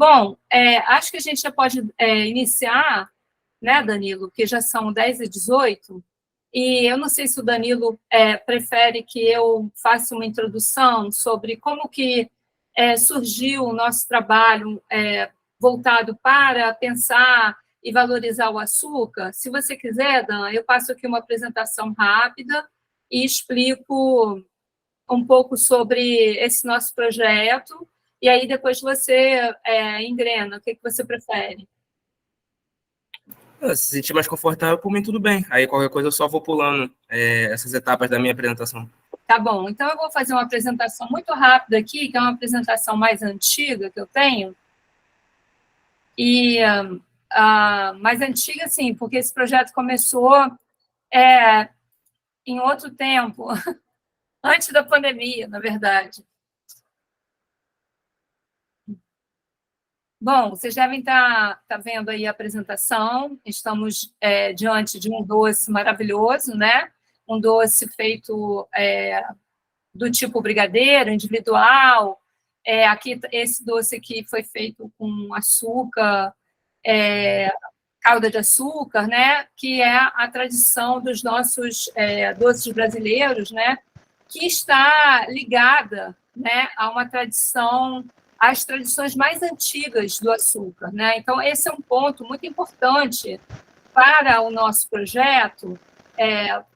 Bom, acho que a gente já pode iniciar, né, Danilo, porque já são 10h18, e eu não sei se o Danilo prefere que eu faça uma introdução sobre como que surgiu o nosso trabalho voltado para pensar e valorizar o açúcar. Se você quiser, Dan, eu passo aqui uma apresentação rápida e explico um pouco sobre esse nosso projeto, e aí depois você engrena. O que você prefere? Se sentir mais confortável, por mim tudo bem. Aí qualquer coisa eu só vou pulando essas etapas da minha apresentação. Tá bom, então eu vou fazer uma apresentação muito rápida aqui, que é uma apresentação mais antiga que eu tenho, e mais antiga, sim, porque esse projeto começou em outro tempo, antes da pandemia, na verdade. Bom, vocês devem estar vendo aí a apresentação. Estamos diante de um doce maravilhoso, né? Um doce feito do tipo brigadeiro, individual. Aqui, esse doce aqui foi feito com açúcar, calda de açúcar, né? Que é a tradição dos nossos doces brasileiros, né? Que está ligada, né, a uma tradição, às tradições mais antigas do açúcar, né? Então, esse é um ponto muito importante para o nosso projeto,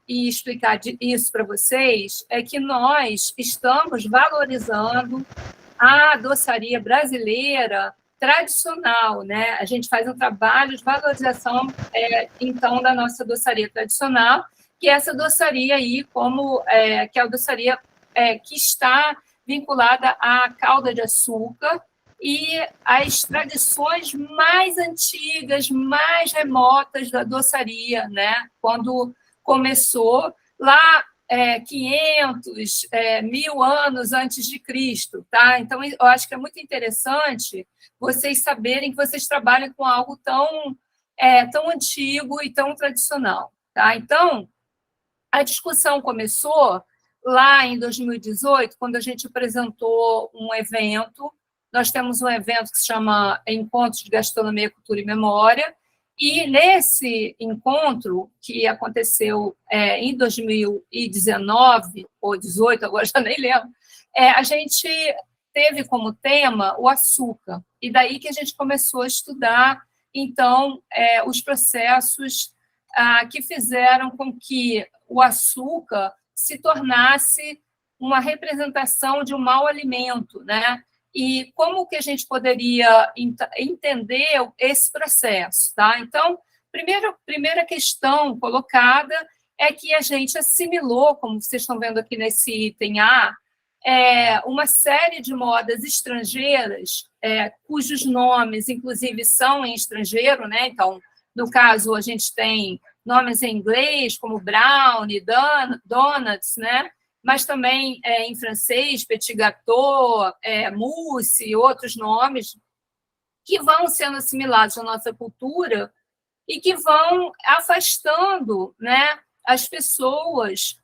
e explicar isso para vocês, é que nós estamos valorizando a doçaria brasileira tradicional, né? A gente faz um trabalho de valorização, então, da nossa doçaria tradicional, que é essa doçaria aí, que é a doçaria que está vinculada à calda de açúcar e às tradições mais antigas, mais remotas da doçaria, né? Quando começou lá 500, 1000 anos antes de Cristo, tá? Então, eu acho que é muito interessante vocês saberem que vocês trabalham com algo tão antigo e tão tradicional, tá? Então, a discussão começou lá em 2018, quando a gente apresentou um evento. Nós temos um evento que se chama Encontros de Gastronomia, Cultura e Memória, e nesse encontro, que aconteceu em 2019 ou 2018, agora já nem lembro, a gente teve como tema o açúcar, e daí que a gente começou a estudar, então, os processos que fizeram com que o açúcar se tornasse uma representação de um mau alimento, né? E como que a gente poderia entender esse processo, tá? Então, primeira questão colocada é que a gente assimilou, como vocês estão vendo aqui nesse item A, uma série de modas estrangeiras, cujos nomes, inclusive, são em estrangeiro, né? Então, no caso, a gente tem nomes em inglês, como brownie, donuts, né? Mas também em francês, petit gâteau, mousse e outros nomes que vão sendo assimilados à nossa cultura e que vão afastando, né, as pessoas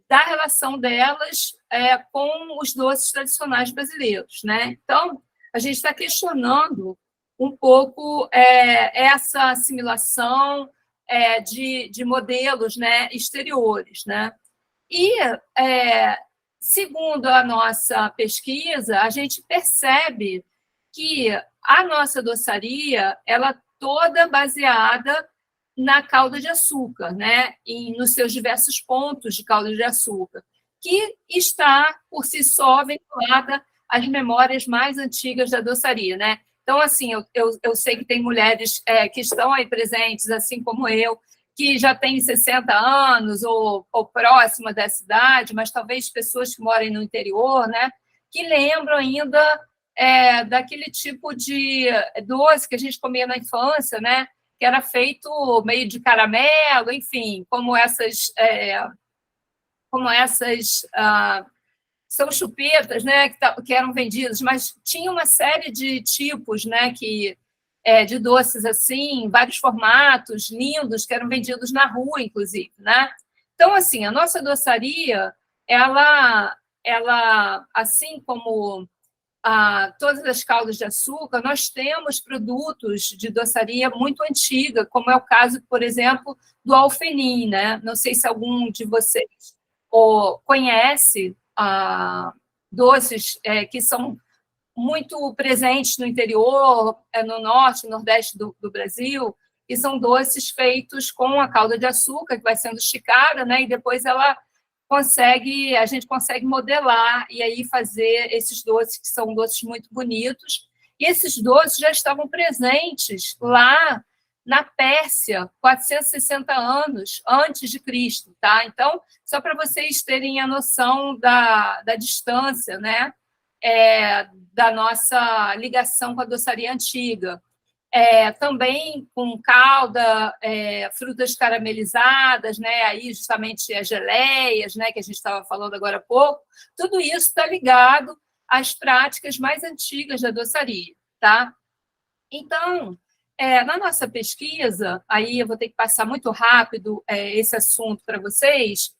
da relação delas com os doces tradicionais brasileiros, né? Então, a gente está questionando um pouco essa assimilação de modelos, né, exteriores, né? E, segundo a nossa pesquisa, a gente percebe que a nossa doçaria, ela toda baseada na calda de açúcar, né? E nos seus diversos pontos de calda de açúcar, que está, por si só, vinculada às memórias mais antigas da doçaria, né? Então, assim, eu sei que tem mulheres que estão aí presentes, assim como eu, que já têm 60 anos ou próxima dessa idade, mas talvez pessoas que moram no interior, né? Que lembram ainda daquele tipo de doce que a gente comia na infância, né? Que era feito meio de caramelo, enfim, como essas são chupetas, né? Que eram vendidas, mas tinha uma série de tipos, né? De doces assim, vários formatos lindos que eram vendidos na rua, inclusive, né? Então, assim, a nossa doçaria, ela assim como todas as caldas de açúcar, nós temos produtos de doçaria muito antiga, como é o caso, por exemplo, do alfenim, né? Não sei se algum de vocês conhece doces que são muito presentes no interior, no norte, no nordeste do Brasil, e são doces feitos com a calda de açúcar, que vai sendo esticada, né? E depois a gente consegue modelar e aí fazer esses doces, que são doces muito bonitos. E esses doces já estavam presentes lá na Pérsia, 460 anos antes de Cristo, tá? Então, só para vocês terem a noção da distância, né? Da nossa ligação com a doçaria antiga. Também com calda, frutas caramelizadas, né? Aí justamente as geleias, né? Que a gente estava falando agora há pouco, tudo isso está ligado às práticas mais antigas da doçaria, tá? Então, na nossa pesquisa, aí eu vou ter que passar muito rápido esse assunto para vocês.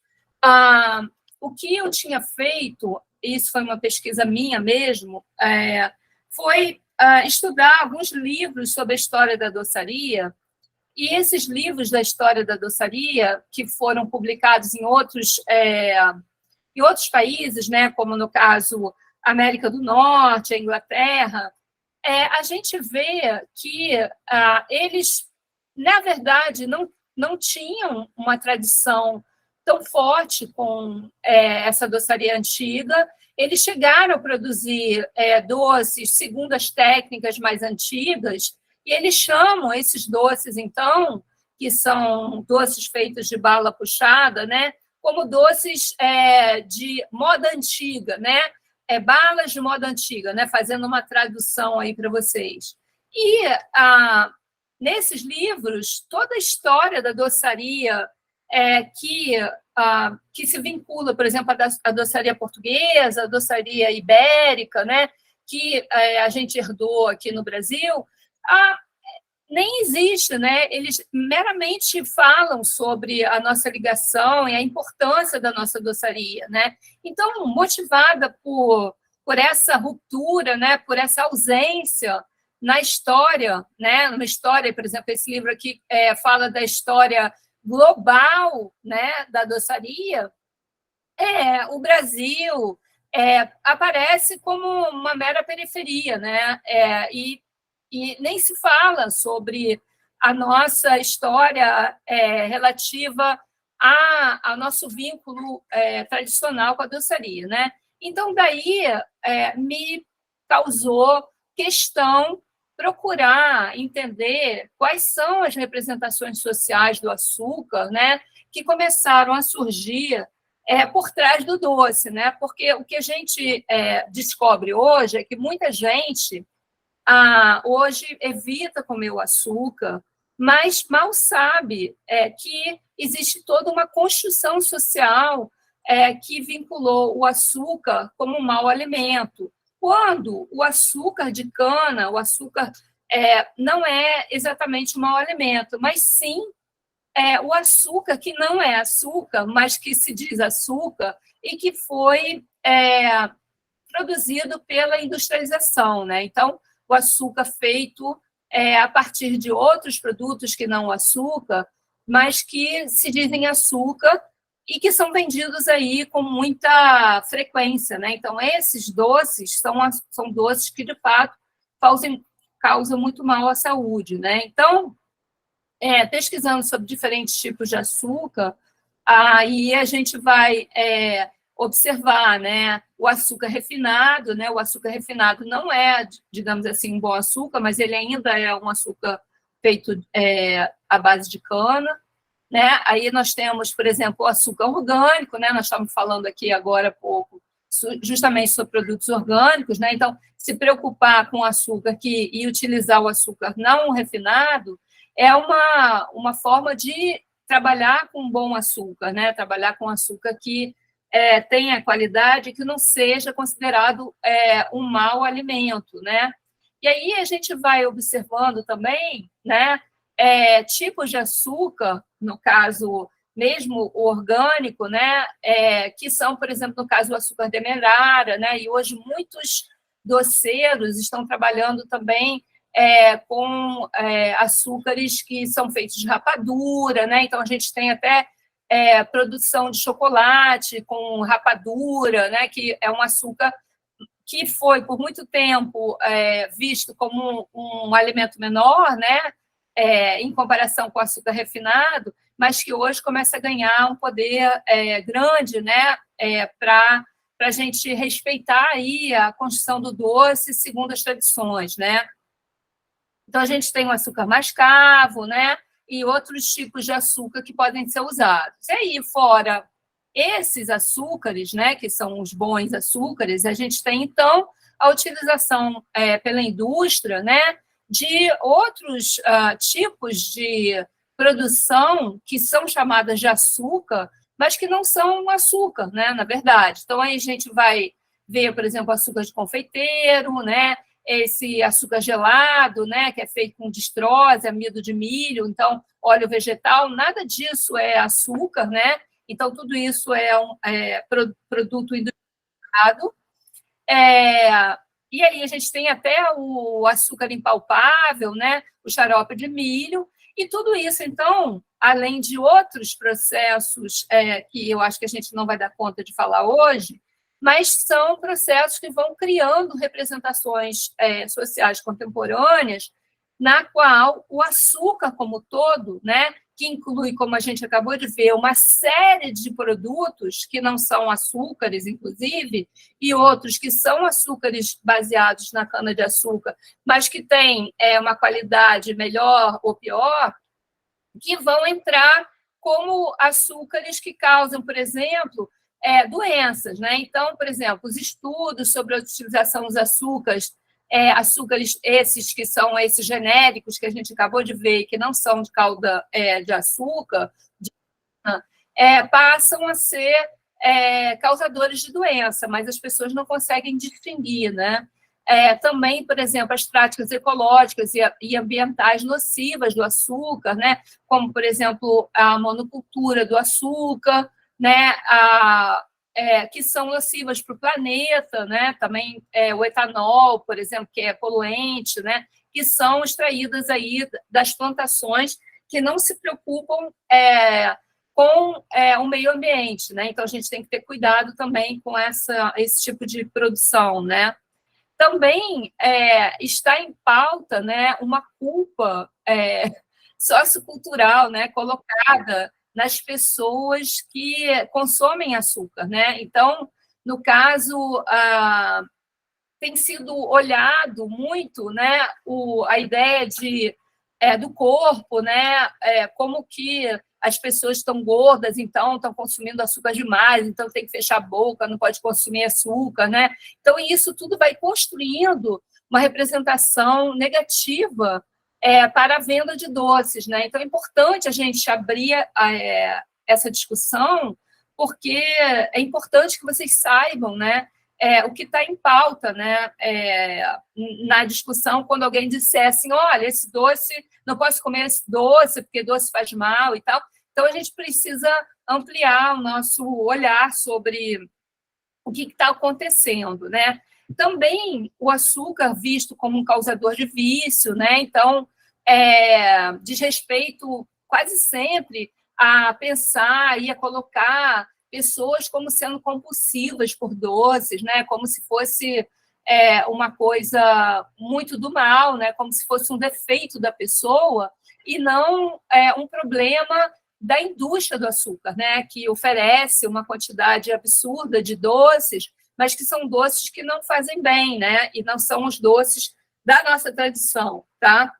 O que eu tinha feito, isso foi uma pesquisa minha mesmo, foi estudar alguns livros sobre a história da doçaria, e esses livros da história da doçaria, que foram publicados em outros países, né, como no caso América do Norte, a Inglaterra, a gente vê que eles, na verdade, não tinham uma tradição tão forte com essa doçaria antiga. Eles chegaram a produzir doces segundo as técnicas mais antigas, e eles chamam esses doces, então, que são doces feitos de bala puxada, né, como doces de moda antiga, né, balas de moda antiga, né, fazendo uma tradução aí para vocês. E nesses livros, toda a história da doçaria que se vincula, por exemplo, à doçaria portuguesa, à doçaria ibérica, né, que a gente herdou aqui no Brasil, nem existe, né? Eles meramente falam sobre a nossa ligação e a importância da nossa doçaria, né? Então, motivada por essa ruptura, né, por essa ausência na história, né? Uma história, por exemplo, esse livro aqui fala da história global, né, da doçaria. O Brasil aparece como uma mera periferia, né? E nem se fala sobre a nossa história relativa ao nosso vínculo tradicional com a doçaria, né? Então, daí me causou questão procurar entender quais são as representações sociais do açúcar, né, que começaram a surgir por trás do doce, né? Porque o que a gente descobre hoje é que muita gente hoje evita comer o açúcar, mas mal sabe que existe toda uma construção social que vinculou o açúcar como um mau alimento. Quando o açúcar de cana, o açúcar não é exatamente um mau alimento, mas sim o açúcar que não é açúcar, mas que se diz açúcar e que foi produzido pela industrialização, né? Então, o açúcar feito a partir de outros produtos que não o açúcar, mas que se dizem açúcar e que são vendidos aí com muita frequência, né? Então, esses doces são doces que, de fato, causam muito mal à saúde, né? Então, pesquisando sobre diferentes tipos de açúcar, aí a gente vai observar, né, o açúcar refinado, né? O açúcar refinado não é, digamos assim, um bom açúcar, mas ele ainda é um açúcar feito à base de cana, né? Aí nós temos, por exemplo, o açúcar orgânico, né? Nós estamos falando aqui agora há pouco justamente sobre produtos orgânicos, né? Então, se preocupar com o açúcar e utilizar o açúcar não refinado é uma forma de trabalhar com bom açúcar, né? Trabalhar com açúcar que tenha qualidade, que não seja considerado um mau alimento, né? E aí a gente vai observando também, né, tipos de açúcar, no caso mesmo o orgânico, né, que são, por exemplo, no caso do açúcar demerara, né, e hoje muitos doceiros estão trabalhando também com açúcares que são feitos de rapadura, né? Então, a gente tem até produção de chocolate com rapadura, né? Que é um açúcar que foi, por muito tempo, visto como um alimento menor, né? Em comparação com o açúcar refinado, mas que hoje começa a ganhar um poder grande, né? Para a gente respeitar aí a construção do doce segundo as tradições, né? Então, a gente tem o açúcar mascavo, né? E outros tipos de açúcar que podem ser usados. E aí, fora esses açúcares, né, que são os bons açúcares, a gente tem, então, a utilização pela indústria, né, de outros tipos de produção que são chamadas de açúcar, mas que não são açúcar, né, na verdade. Então, aí a gente vai ver, por exemplo, açúcar de confeiteiro, né, esse açúcar gelado, né, que é feito com destrose, amido de milho, então, óleo vegetal, nada disso é açúcar, né? Então, tudo isso é um produto industrializado. E aí a gente tem até o açúcar impalpável, né? O xarope de milho, e tudo isso, então, além de outros processos que eu acho que a gente não vai dar conta de falar hoje, mas são processos que vão criando representações sociais contemporâneas, na qual o açúcar como todo, né, que inclui, como a gente acabou de ver, uma série de produtos que não são açúcares, inclusive, e outros que são açúcares baseados na cana-de-açúcar, mas que têm uma qualidade melhor ou pior, que vão entrar como açúcares que causam, por exemplo, doenças, né? Então, por exemplo, os estudos sobre a utilização dos açúcares, açúcares esses que são esses genéricos que a gente acabou de ver, que não são de calda de açúcar, passam a ser causadores de doença, mas as pessoas não conseguem distinguir, né? Também, por exemplo, as práticas ecológicas e ambientais nocivas do açúcar, né? Como, por exemplo, a monocultura do açúcar, né? Que são nocivas para o planeta, né? Também o etanol, por exemplo, que é poluente, né? Que são extraídas aí das plantações que não se preocupam com o meio ambiente, né? Então, a gente tem que ter cuidado também com esse tipo de produção, né? Também está em pauta, né, uma culpa sociocultural, né, colocada nas pessoas que consomem açúcar, né? Então, no caso, tem sido olhado muito, né, a ideia do corpo, né, como que as pessoas estão gordas, então estão consumindo açúcar demais, então tem que fechar a boca, não pode consumir açúcar, né? Então, isso tudo vai construindo uma representação negativa para a venda de doces, né? Então, é importante a gente abrir essa discussão, porque é importante que vocês saibam, né, o que está em pauta, né, na discussão, quando alguém disser assim, olha, esse doce, não posso comer esse doce, porque doce faz mal e tal. Então, a gente precisa ampliar o nosso olhar sobre o que está acontecendo, né? Também o açúcar visto como um causador de vício, né? Então, diz respeito quase sempre a pensar e a colocar pessoas como sendo compulsivas por doces, né? Como se fosse uma coisa muito do mal, né? Como se fosse um defeito da pessoa e não um problema da indústria do açúcar, né? Que oferece uma quantidade absurda de doces, mas que são doces que não fazem bem, né? E não são os doces da nossa tradição, tá?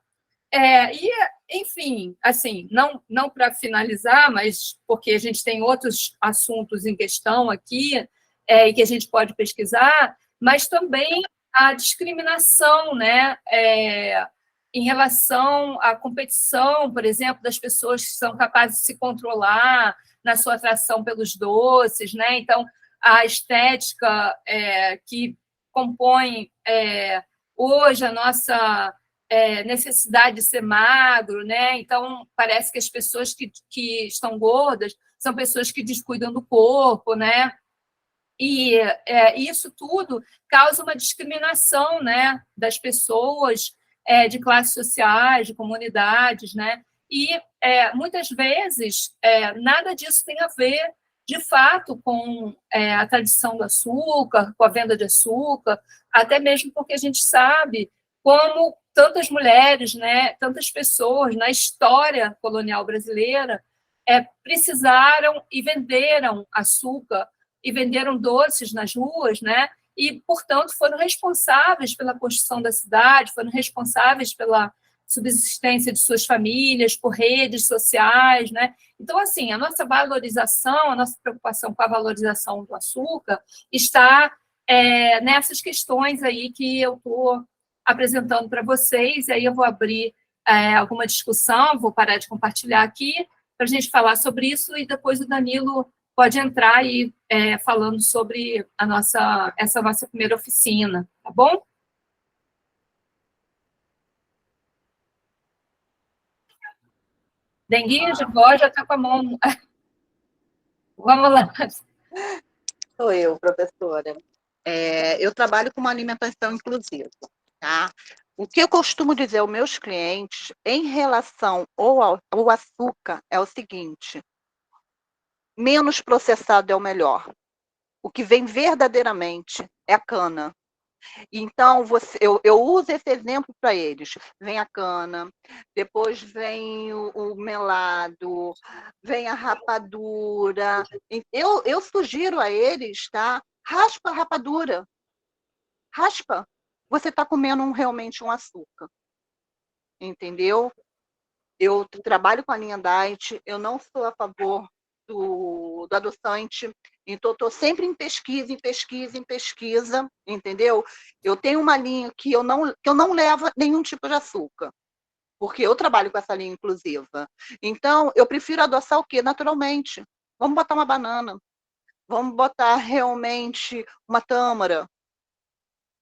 Enfim, assim, não para finalizar, mas porque a gente tem outros assuntos em questão aqui e que a gente pode pesquisar, mas também a discriminação, né, em relação à competição, por exemplo, das pessoas que são capazes de se controlar na sua atração pelos doces, né? Então, a estética que compõe hoje a nossa necessidade de ser magro, né? Então, parece que as pessoas que estão gordas são pessoas que descuidam do corpo, né? E isso tudo causa uma discriminação, né, das pessoas, de classes sociais, de comunidades, né? E muitas vezes nada disso tem a ver, de fato, com a tradição do açúcar, com a venda de açúcar, até mesmo porque a gente sabe como tantas mulheres, né, tantas pessoas na história colonial brasileira precisaram e venderam açúcar e venderam doces nas ruas, né? E, portanto, foram responsáveis pela construção da cidade, foram responsáveis pela subsistência de suas famílias, por redes sociais, né? Então, assim, a nossa valorização, a nossa preocupação com a valorização do açúcar está nessas questões aí que eu estou apresentando para vocês, e aí eu vou abrir alguma discussão, vou parar de compartilhar aqui, para a gente falar sobre isso, e depois o Danilo pode entrar aí falando sobre essa nossa primeira oficina, tá bom? Denguinho de voz já está com a mão. Vamos lá. Sou eu, professora. Eu trabalho com uma alimentação inclusiva, tá? O que eu costumo dizer aos meus clientes em relação ao açúcar é o seguinte: menos processado é o melhor. O que vem verdadeiramente é a cana. Então, eu uso esse exemplo para eles. Vem a cana, depois vem o melado, vem a rapadura. Eu sugiro a eles, tá? Raspa a rapadura. Raspa. Você está comendo realmente um açúcar. Entendeu? Eu trabalho com a linha Diet, eu não sou a favor do adoçante, então estou sempre em pesquisa, entendeu? Eu tenho uma linha que eu não levo nenhum tipo de açúcar, porque eu trabalho com essa linha inclusiva. Então, eu prefiro adoçar o quê? Naturalmente. Vamos botar uma banana, vamos botar realmente uma tâmara,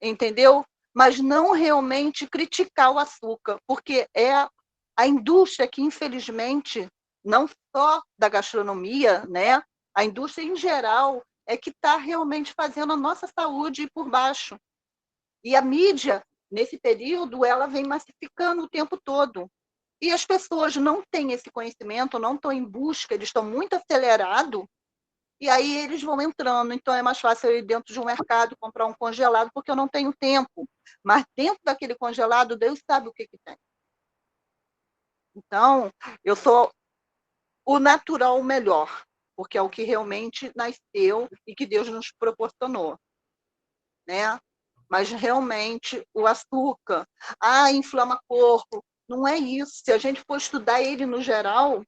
entendeu? Mas não realmente criticar o açúcar, porque é a indústria que, infelizmente, não só da gastronomia, né? A indústria em geral é que está realmente fazendo a nossa saúde ir por baixo. E a mídia, nesse período, ela vem massificando o tempo todo. E as pessoas não têm esse conhecimento, não estão em busca, eles estão muito acelerados, e aí eles vão entrando. Então, é mais fácil eu ir dentro de um mercado, comprar um congelado, porque eu não tenho tempo. Mas dentro daquele congelado, Deus sabe o que tem. Então, eu sou o natural melhor, porque é o que realmente nasceu e que Deus nos proporcionou, né? Mas realmente o açúcar, inflama corpo, não é isso. Se a gente for estudar ele no geral,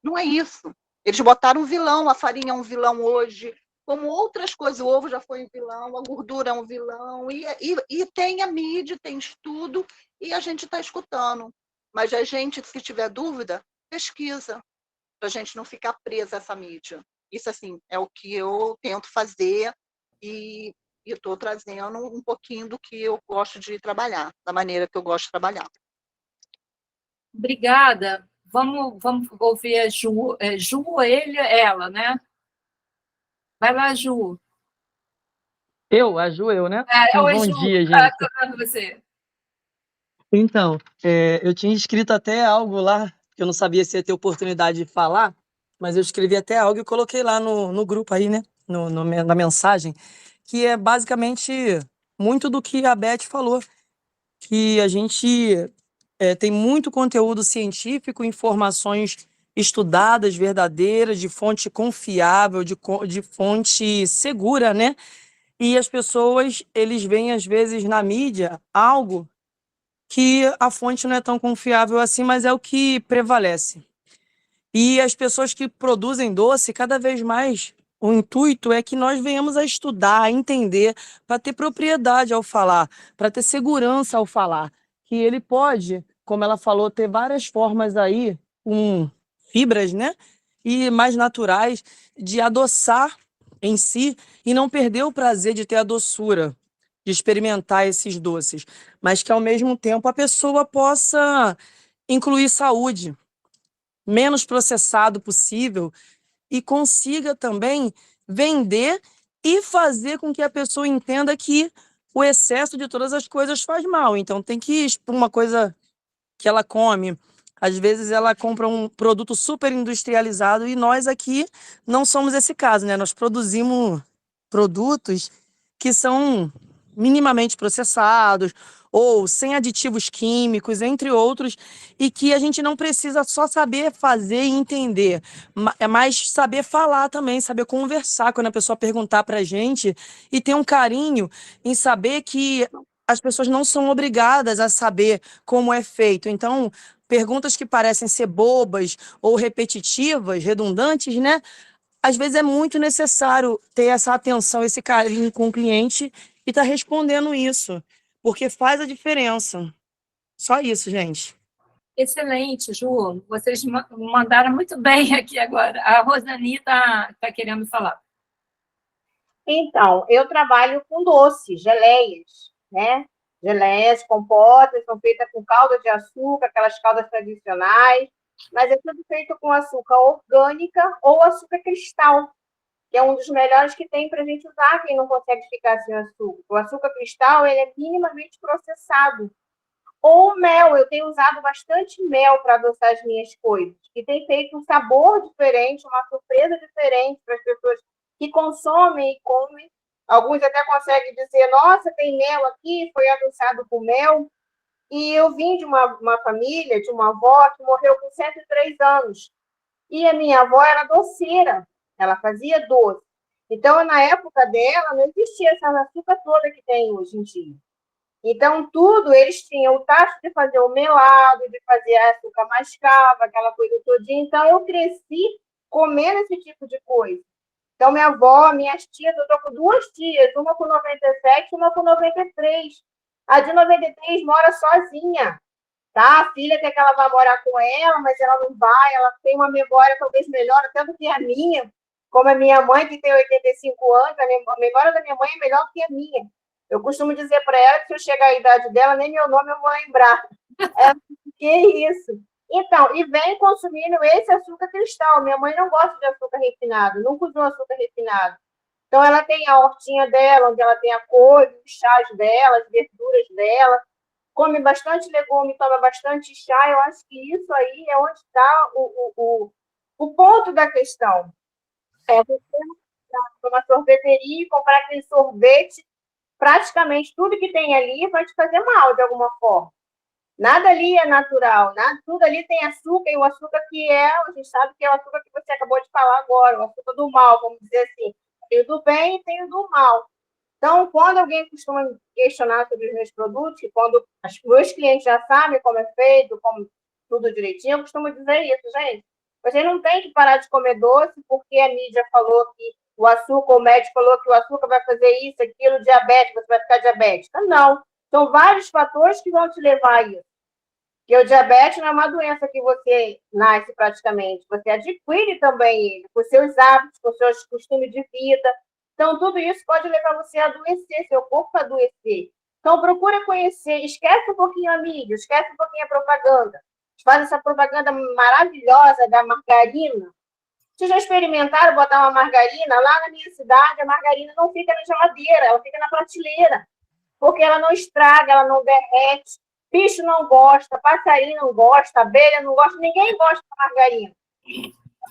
não é isso. Eles botaram um vilão, a farinha é um vilão hoje, como outras coisas, o ovo já foi um vilão, a gordura é um vilão, e tem a mídia, tem estudo, e a gente está escutando. Mas a gente, se tiver dúvida, pesquisa, para a gente não ficar presa a essa mídia. Isso, assim, é o que eu tento fazer e estou trazendo um pouquinho do que eu gosto de trabalhar, da maneira que eu gosto de trabalhar. Obrigada. Vamos ouvir a Ju. Ju, ela, né? Vai lá, Ju. A Ju, né? Oi, Bom Ju. dia, gente. Estou vendo você. Então, eu tinha escrito até algo lá, que eu não sabia se ia ter oportunidade de falar, mas eu escrevi até algo e coloquei lá no grupo aí, né? Na mensagem, que é basicamente muito do que a Beth falou, que a gente tem muito conteúdo científico, informações estudadas, verdadeiras, de fonte confiável, de fonte segura, né? E as pessoas, eles veem, às vezes, na mídia, algo que a fonte não é tão confiável assim, mas é o que prevalece. E as pessoas que produzem doce, cada vez mais, o intuito é que nós venhamos a estudar, a entender, para ter propriedade ao falar, para ter segurança ao falar. Que ele pode, como ela falou, ter várias formas aí, com fibras, né? E mais naturais, de adoçar em si e não perder o prazer de ter a doçura, de experimentar esses doces, mas que ao mesmo tempo a pessoa possa incluir saúde, menos processado possível, e consiga também vender e fazer com que a pessoa entenda que o excesso de todas as coisas faz mal. Então, tem que, uma coisa que ela come, às vezes ela compra um produto super industrializado e nós aqui não somos esse caso, né? Nós produzimos produtos que são minimamente processados ou sem aditivos químicos, entre outros, e que a gente não precisa só saber fazer e entender, é mais saber falar também, saber conversar quando a pessoa perguntar para a gente e ter um carinho em saber que as pessoas não são obrigadas a saber como é feito. Então, perguntas que parecem ser bobas ou repetitivas, redundantes, né? Às vezes é muito necessário ter essa atenção, esse carinho com o cliente e estar respondendo isso, porque faz a diferença. Só isso, gente. Excelente, Ju. Vocês mandaram muito bem aqui agora. A Rosani está querendo falar. Então, eu trabalho com doces, geleias, né? Geleias, compotas, são feitas com calda de açúcar, aquelas caldas tradicionais, mas é tudo feito com açúcar orgânica ou açúcar cristal, que é um dos melhores que tem para a gente usar, quem não consegue ficar sem açúcar. O açúcar cristal, ele é minimamente processado. Ou mel, eu tenho usado bastante mel para adoçar as minhas coisas, que tem feito um sabor diferente, uma surpresa diferente para as pessoas que consomem e comem. Alguns até conseguem dizer, nossa, tem mel aqui, foi adoçado com mel. E eu vim de uma família, de uma avó que morreu com 103 anos. E a minha avó era doceira, ela fazia doce. Então, na época dela, não existia essa açúcar toda que tem hoje em dia. Então, tudo, eles tinham o tacho de fazer o melado, de fazer açúcar mascavo, aquela coisa todinha. Então, eu cresci comendo esse tipo de coisa. Então, minha avó, minhas tias, eu tô com duas tias, uma com 97 e uma com 93. A de 93 mora sozinha, tá? A filha quer que ela vá morar com ela, mas ela não vai, ela tem uma memória talvez melhor até do que a minha, como a minha mãe, que tem 85 anos, a memória da minha mãe é melhor do que a minha. Eu costumo dizer para ela que se eu chegar à idade dela, nem meu nome eu vou lembrar. Que isso? Então, e vem consumindo esse açúcar cristal. Minha mãe não gosta de açúcar refinado, nunca usou açúcar refinado. Então, ela tem a hortinha dela, onde ela tem a couve, os chás dela, as verduras dela, come bastante legume, toma bastante chá. Eu acho que isso aí é onde está o ponto da questão. É você ir uma sorveteria e comprar aquele sorvete, praticamente tudo que tem ali vai te fazer mal de alguma forma. Nada ali é natural, tudo ali tem açúcar, e o açúcar que a gente sabe que é o açúcar que você acabou de falar agora, o açúcar do mal, vamos dizer assim. Tem o do bem e tem o do mal. Então, quando alguém costuma questionar sobre os meus produtos, quando os meus clientes já sabem como é feito, como tudo direitinho, eu costumo dizer isso, gente. Você não tem que parar de comer doce porque a mídia falou que o açúcar, o médico falou que o açúcar vai fazer isso, aquilo, diabetes, você vai ficar diabética. Não. São vários fatores que vão te levar a isso. Porque o diabetes não é uma doença que você nasce praticamente, você adquire também ele, com seus hábitos, com seus costumes de vida. Então, tudo isso pode levar você a adoecer, seu corpo a adoecer. Então, procura conhecer, esquece um pouquinho a mídia, esquece um pouquinho a propaganda. Faz essa propaganda maravilhosa da margarina. Vocês já experimentaram botar uma margarina? Lá na minha cidade, a margarina não fica na geladeira, ela fica na prateleira. Porque ela não estraga, ela não derrete. Bicho não gosta, passarinho não gosta, abelha não gosta, ninguém gosta da margarina.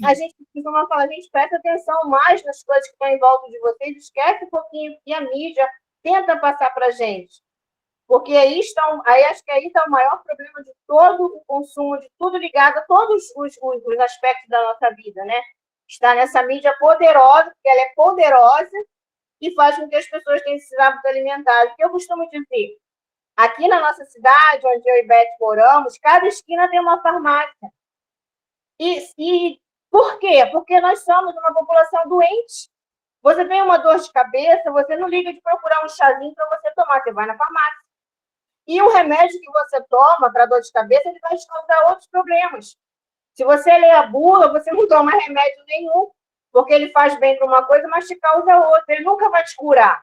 A gente costuma falar, gente, presta atenção mais nas coisas que estão em volta de vocês, esquece um pouquinho que a mídia tenta passar para a gente. Porque aí acho que aí está o maior problema de todo o consumo, de tudo ligado a todos os aspectos da nossa vida, né? Está nessa mídia poderosa, porque ela é poderosa e faz com que as pessoas tenham esses hábitos alimentares. O que eu costumo dizer? Aqui na nossa cidade, onde eu e Beth moramos, cada esquina tem uma farmácia. E por quê? Porque nós somos uma população doente. Você tem uma dor de cabeça, você não liga de procurar um chazinho para você tomar, você vai na farmácia. E o remédio que você toma para dor de cabeça, ele vai te causar outros problemas. Se você lê a bula, você não toma remédio nenhum, porque ele faz bem para uma coisa, mas te causa outra. Ele nunca vai te curar.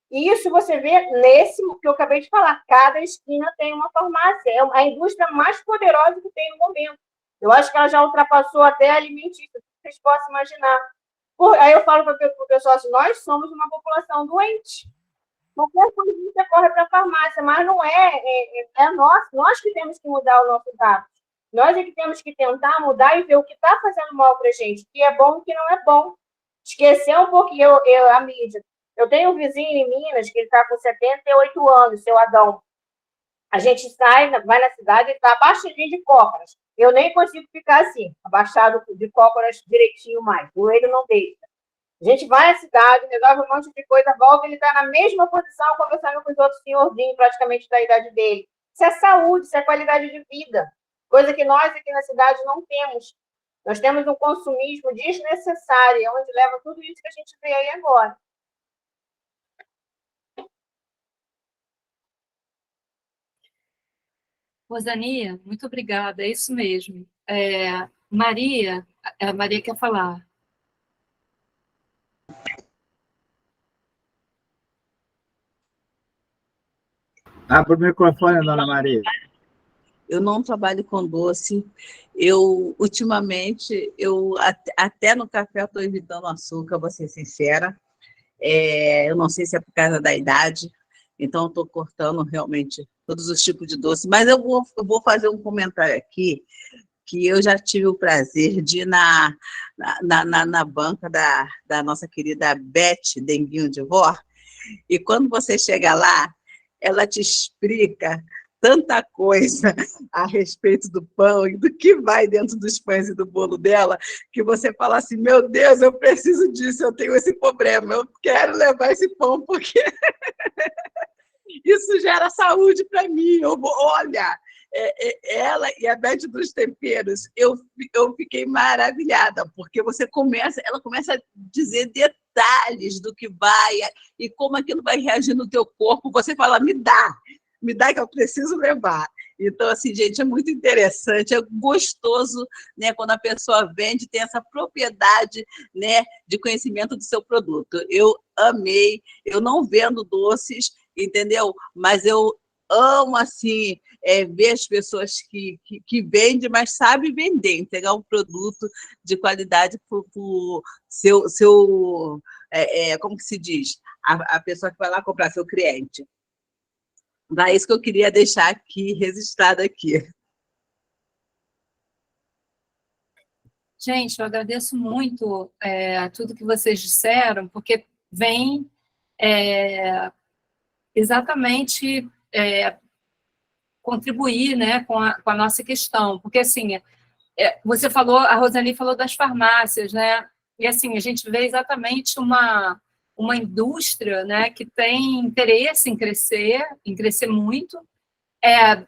E isso você vê nesse que eu acabei de falar. Cada esquina tem uma farmácia. É a indústria mais poderosa que tem no momento. Eu acho que ela já ultrapassou até a alimentícia, que vocês possam imaginar. Aí eu falo para o pessoal assim, nós somos uma população doente. Qualquer coisa você corre para a farmácia, mas não é nós que temos que mudar o nosso hábito. Nós é que temos que tentar mudar e ver o que está fazendo mal para a gente, o que é bom e o que não é bom. Esquecer um pouquinho a mídia. Eu tenho um vizinho em Minas que ele está com 78 anos, seu Adão. A gente sai, vai na cidade, ele está abaixadinho de cócoras. Eu nem consigo ficar assim, abaixado de cócoras direitinho mais. O joelho não deixa. A gente vai à cidade, resolve um monte de coisa, volta, ele está na mesma posição, conversando com os outros senhorzinhos, praticamente da idade dele. Isso é saúde, isso é qualidade de vida. Coisa que nós aqui na cidade não temos. Nós temos um consumismo desnecessário, onde leva tudo isso que a gente vê aí agora. Rosani, muito obrigada, é isso mesmo. Maria, a Maria quer falar. Abre o microfone, dona Maria. Eu não trabalho com doce. Ultimamente, até no café estou evitando açúcar, vou ser sincera. Eu não sei se é por causa da idade, então estou cortando realmente todos os tipos de doce. Mas eu vou fazer um comentário aqui, que eu já tive o prazer de ir na banca da nossa querida Beth Denguinho de Vó, e quando você chega lá, ela te explica tanta coisa a respeito do pão e do que vai dentro dos pães e do bolo dela, que você fala assim, meu Deus, eu preciso disso, eu tenho esse problema, eu quero levar esse pão, porque isso gera saúde para mim. Olha, ela e a Beth dos Temperos, eu fiquei maravilhada, porque ela começa a dizer detalhes do que vai e como aquilo vai reagir no teu corpo. Você fala, me dá que eu preciso levar. Então, assim, gente, é muito interessante, é gostoso, né, quando a pessoa vende, tem essa propriedade, né, de conhecimento do seu produto. Eu amei, eu não vendo doces, entendeu? Mas eu amo, assim, ver as pessoas que vendem, mas sabem vender, entregar um produto de qualidade para o seu como que se diz? A pessoa que vai lá comprar, seu cliente. É isso que eu queria deixar aqui, registrado aqui. Gente, eu agradeço muito tudo que vocês disseram, porque vem exatamente contribuir, né, com a nossa questão. Porque, assim, você falou, a Rosani falou das farmácias, né? E, assim, a gente vê exatamente uma indústria, né, que tem interesse em crescer muito,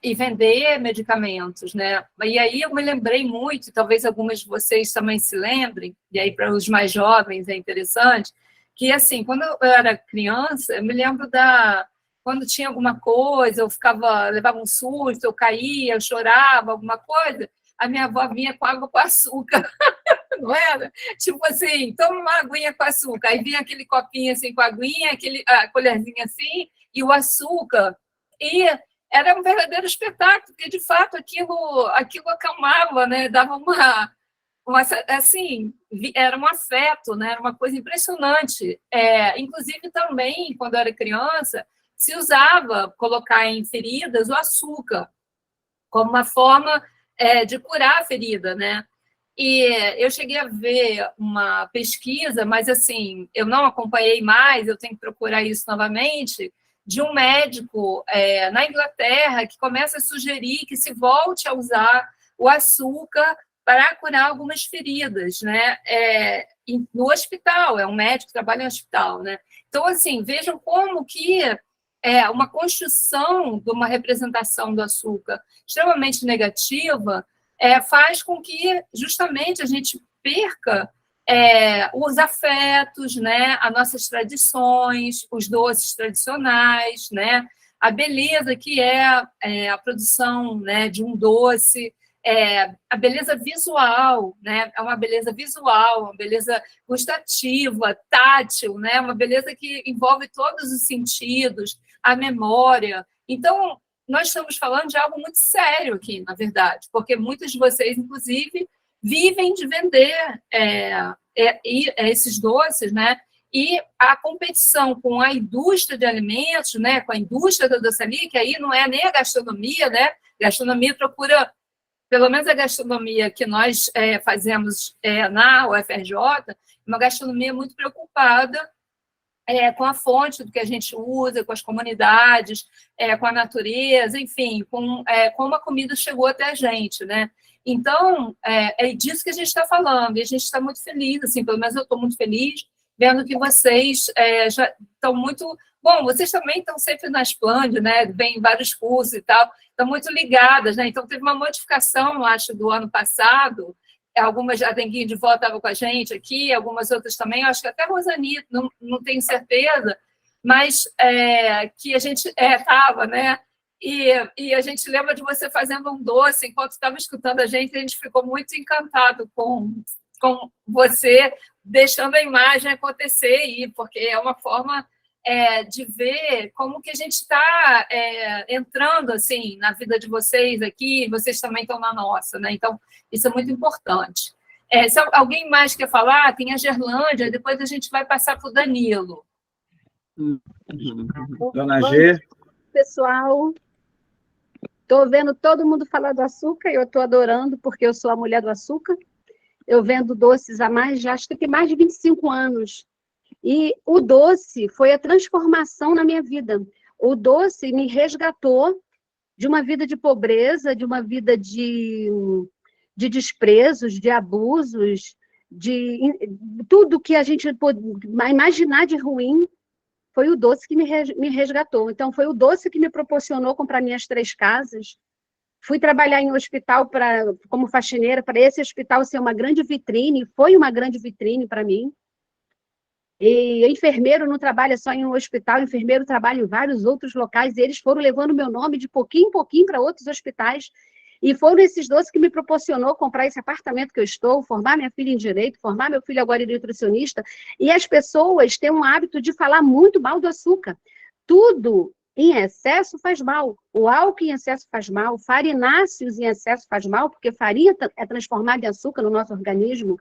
e vender medicamentos, né? E aí eu me lembrei muito, talvez algumas de vocês também se lembrem, e aí para os mais jovens é interessante, que, assim, quando eu era criança, eu me lembro quando tinha alguma coisa, levava um susto, eu caía, eu chorava, alguma coisa, a minha avó vinha com água com açúcar, não era? Tipo assim, toma uma aguinha com açúcar, aí vinha aquele copinho assim com a aguinha, a colherzinha assim, e o açúcar, e era um verdadeiro espetáculo, porque, de fato, aquilo acalmava, né? Dava assim, era um afeto, né? Era uma coisa impressionante. Inclusive, também, quando eu era criança, se usava colocar em feridas o açúcar, como uma forma de curar a ferida, né? E eu cheguei a ver uma pesquisa, mas, assim, eu não acompanhei mais, eu tenho que procurar isso novamente, de um médico na Inglaterra que começa a sugerir que se volte a usar o açúcar para curar algumas feridas, né? No hospital, é um médico que trabalha em hospital, né? Então, assim, vejam como que uma construção de uma representação do açúcar extremamente negativa faz com que, justamente, a gente perca os afetos, né, as nossas tradições, os doces tradicionais, né, a beleza que a produção, né, de um doce, a beleza visual, né, é uma beleza visual, uma beleza gustativa, tátil, né, uma beleza que envolve todos os sentidos, a memória. Então, nós estamos falando de algo muito sério aqui, na verdade, porque muitos de vocês, inclusive, vivem de vender esses doces, né? E a competição com a indústria de alimentos, né? Com a indústria da doçaria, que aí não é nem a gastronomia, né? A gastronomia procura, pelo menos a gastronomia que nós fazemos na UFRJ, uma gastronomia muito preocupada com a fonte do que a gente usa, com as comunidades, com a natureza, enfim, com como a comida chegou até a gente, né? Então, é disso que a gente está falando, e a gente está muito feliz, assim, pelo menos eu estou muito feliz, vendo que vocês já estão muito... Bom, vocês também estão sempre na Splend, né? Vem em vários cursos e tal, estão muito ligadas, né? Então, teve uma modificação, eu acho, do ano passado. Algumas, a Denguinho de Vó estava com a gente aqui, algumas outras também, eu acho que até a Rosani, não tenho certeza, mas que a gente estava, né? E a gente lembra de você fazendo um doce, enquanto estava escutando a gente ficou muito encantado com você deixando a imagem acontecer aí, porque é uma forma de ver como que a gente está entrando assim na vida de vocês aqui, vocês também estão na nossa, né? Então, isso é muito importante. Se alguém mais quer falar, tem a Gerlândia, depois a gente vai passar para o Danilo. Dona G. Pessoal, estou vendo todo mundo falar do açúcar e eu estou adorando, porque eu sou a mulher do açúcar. Eu vendo doces há acho que tem mais de 25 anos. E o doce foi a transformação na minha vida. O doce me resgatou de uma vida de pobreza, de uma vida de desprezos, de abusos, de tudo que a gente pode imaginar de ruim. Foi o doce que me resgatou. Então, foi o doce que me proporcionou comprar minhas 3 casas. Fui trabalhar em um hospital como faxineira, para esse hospital ser uma grande vitrine, foi uma grande vitrine para mim. E enfermeiro não trabalha só em um hospital, enfermeiro trabalha em vários outros locais, e eles foram levando meu nome de pouquinho em pouquinho para outros hospitais. E foram esses doces que me proporcionou comprar esse apartamento que eu estou, formar minha filha em direito, formar meu filho agora em nutricionista. E as pessoas têm um hábito de falar muito mal do açúcar. Tudo em excesso faz mal. O álcool em excesso faz mal, farináceos em excesso faz mal, porque farinha é transformada em açúcar no nosso organismo.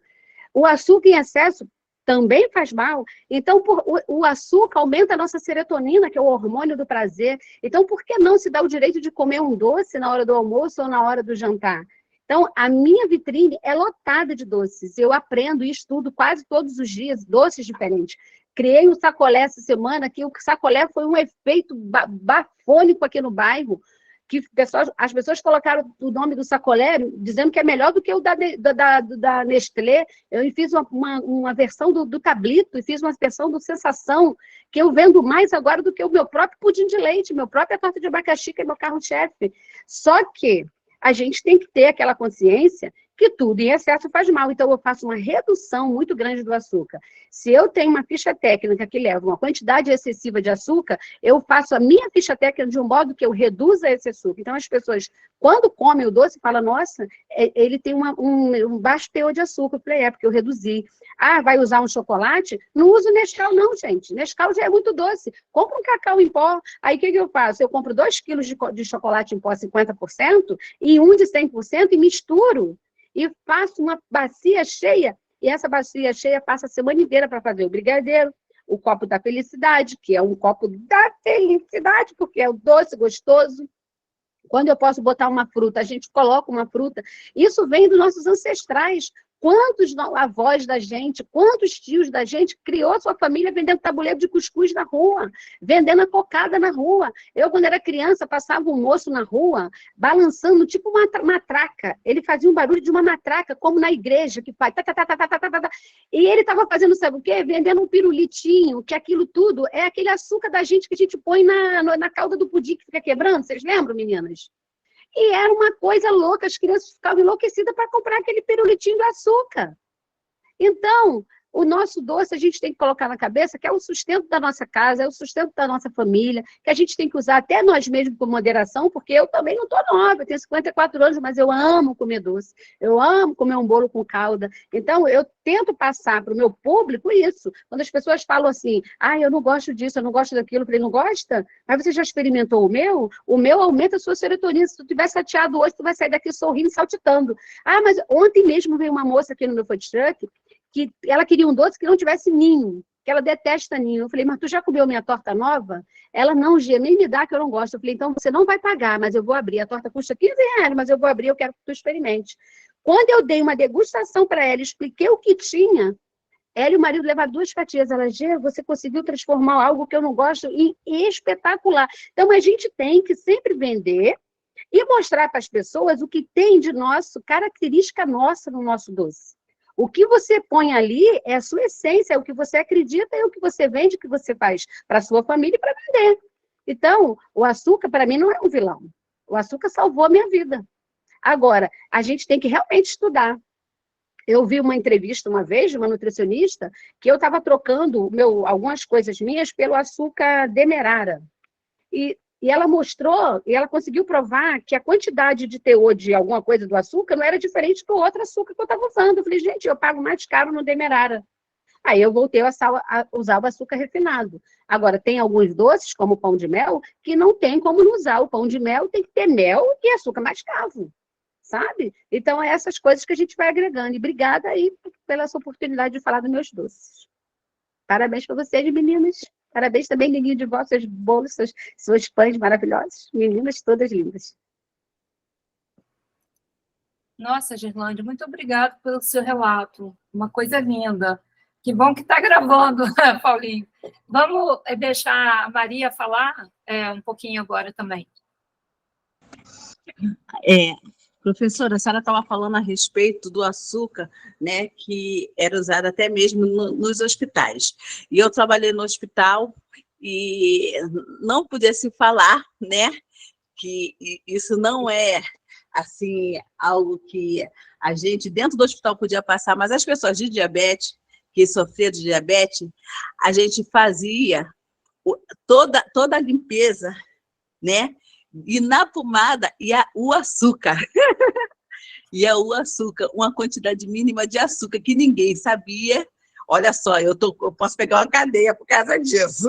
O açúcar em excesso também faz mal. Então, o açúcar aumenta a nossa serotonina, que é o hormônio do prazer. Então, por que não se dá o direito de comer um doce na hora do almoço ou na hora do jantar? Então, a minha vitrine é lotada de doces. Eu aprendo e estudo quase todos os dias doces diferentes. Criei um sacolé essa semana, que o sacolé foi um efeito bafônico aqui no bairro, que as pessoas colocaram o nome do sacolé dizendo que é melhor do que o da Nestlé. Eu fiz uma versão do Cabrito e fiz uma versão do Sensação, que eu vendo mais agora do que o meu próprio pudim de leite, meu própria torta de abacaxi, que é meu carro-chefe. Só que a gente tem que ter aquela consciência que tudo em excesso faz mal. Então, eu faço uma redução muito grande do açúcar. Se eu tenho uma ficha técnica que leva uma quantidade excessiva de açúcar, eu faço a minha ficha técnica de um modo que eu reduza esse açúcar. Então, as pessoas, quando comem o doce, falam, nossa, ele tem um baixo teor de açúcar. Eu falei, porque eu reduzi. Ah, vai usar um chocolate? Não uso Nescau, não, gente. Nescau já é muito doce. Compra um cacau em pó. Aí, o que eu faço? Eu compro 2 quilos de chocolate em pó 50% e um de 100% e misturo. E faço uma bacia cheia, e essa bacia cheia passa a semana inteira para fazer o brigadeiro, o copo da felicidade, que é um copo da felicidade, porque é o doce gostoso. Quando eu posso botar uma fruta, a gente coloca uma fruta. Isso vem dos nossos ancestrais. Quantos avós da gente, quantos tios da gente criou sua família vendendo tabuleiro de cuscuz na rua, vendendo a cocada na rua. Eu, quando era criança, passava um moço na rua, balançando tipo uma matraca. Ele fazia um barulho de uma matraca, como na igreja, que faz... E ele estava fazendo, sabe o quê? Vendendo um pirulitinho, que aquilo tudo é aquele açúcar da gente que a gente põe na calda do pudim que fica quebrando. Vocês lembram, meninas? E era uma coisa louca, as crianças ficavam enlouquecidas para comprar aquele pirulitinho de açúcar. Então, o nosso doce a gente tem que colocar na cabeça que é o sustento da nossa casa, é o sustento da nossa família, que a gente tem que usar até nós mesmos com moderação, porque eu também não estou nova, eu tenho 54 anos, mas eu amo comer doce, eu amo comer um bolo com calda. Então, eu tento passar para o meu público isso. Quando as pessoas falam assim, eu não gosto disso, eu não gosto daquilo, eu falei, não gosta? Mas você já experimentou o meu? O meu aumenta a sua serotonina. Se tu estiver chateado hoje, tu vai sair daqui sorrindo e saltitando. Mas ontem mesmo veio uma moça aqui no meu food truck que ela queria um doce que não tivesse ninho, que ela detesta ninho. Eu falei, mas tu já comeu minha torta nova? Ela, não, Gia, nem me dá que eu não gosto. Eu falei, então você não vai pagar, mas eu vou abrir. A torta custa R$ 15, mas eu vou abrir, eu quero que tu experimente. Quando eu dei uma degustação para ela, expliquei o que tinha, ela e o marido levaram 2 fatias. Ela, Gia, você conseguiu transformar algo que eu não gosto em espetacular. Então, a gente tem que sempre vender e mostrar para as pessoas o que tem de nosso, característica nossa no nosso doce. O que você põe ali é a sua essência, é o que você acredita, é o que você vende, o que você faz para a sua família e para vender. Então, o açúcar, para mim, não é um vilão. O açúcar salvou a minha vida. Agora, a gente tem que realmente estudar. Eu vi uma entrevista uma vez de uma nutricionista que eu estava trocando algumas coisas minhas pelo açúcar demerara. E ela mostrou, e ela conseguiu provar que a quantidade de teor de alguma coisa do açúcar não era diferente do outro açúcar que eu estava usando. Eu falei, gente, eu pago mais caro no demerara. Aí eu voltei a usar o açúcar refinado. Agora, tem alguns doces, como o pão de mel, que não tem como não usar. O pão de mel tem que ter mel e açúcar mascavo, sabe? Então, é essas coisas que a gente vai agregando. E obrigada aí pela essa oportunidade de falar dos meus doces. Parabéns para vocês, meninas. Parabéns também, Liguinho de Vó, seus bolos, seus pães maravilhosos. Meninas todas lindas. Nossa, Gerlande, muito obrigada pelo seu relato. Uma coisa linda. Que bom que está gravando, Paulinho. Vamos deixar a Maria falar um pouquinho agora também. Professora, a senhora estava falando a respeito do açúcar, né, que era usado até mesmo nos hospitais. E eu trabalhei no hospital e não podia se falar, né, que isso não é, assim, algo que a gente dentro do hospital podia passar, mas as pessoas de diabetes, que sofriam de diabetes, a gente fazia toda a limpeza, né, e na pomada ia o açúcar. Ia o açúcar, uma quantidade mínima de açúcar que ninguém sabia. Olha só, eu posso pegar uma cadeia por causa disso.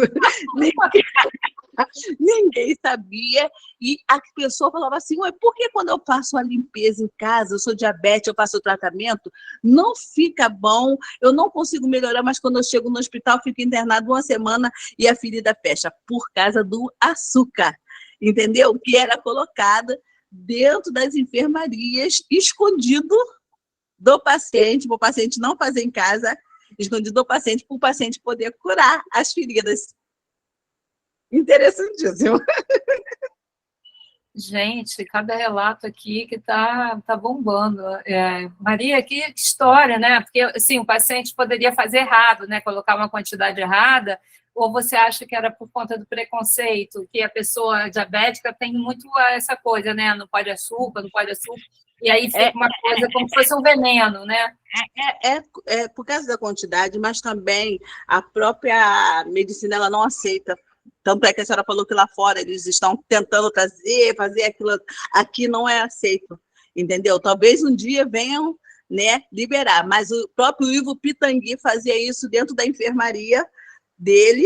Ninguém sabia. E a pessoa falava assim, ué, por que quando eu faço a limpeza em casa, eu sou diabetes, eu faço o tratamento, não fica bom, eu não consigo melhorar, mas quando eu chego no hospital, fico internado 1 semana e a ferida fecha, por causa do açúcar. Entendeu? Que era colocada dentro das enfermarias, escondido do paciente, para o paciente não fazer em casa, escondido do paciente, para o paciente poder curar as feridas. Interessantíssimo. Gente, cada relato aqui que tá bombando. Maria, que história, né? Porque, assim, o paciente poderia fazer errado, né? Colocar uma quantidade errada, ou você acha que era por conta do preconceito, que a pessoa diabética tem muito essa coisa, né? Não pode açúcar, e aí fica uma coisa como se fosse um veneno, né? É por causa da quantidade, mas também a própria medicina ela não aceita. Tanto é que a senhora falou que lá fora eles estão tentando fazer aquilo, aqui não é aceito, entendeu? Talvez um dia venham, né, liberar, mas o próprio Ivo Pitangui fazia isso dentro da enfermaria dele,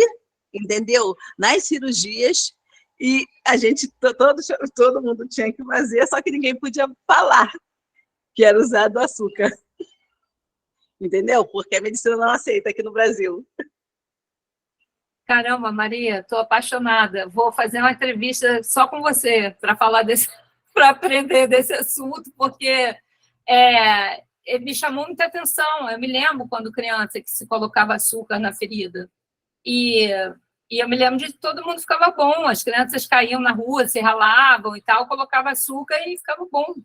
entendeu? Nas cirurgias, e a gente, todo mundo tinha que fazer, só que ninguém podia falar que era usado açúcar, entendeu? Porque a medicina não aceita aqui no Brasil. Caramba, Maria, estou apaixonada. Vou fazer uma entrevista só com você para falar para aprender desse assunto, porque me chamou muita atenção. Eu me lembro quando criança que se colocava açúcar na ferida. E eu me lembro de que todo mundo ficava bom, as crianças caíam na rua, se ralavam e tal, colocava açúcar e ficava bom.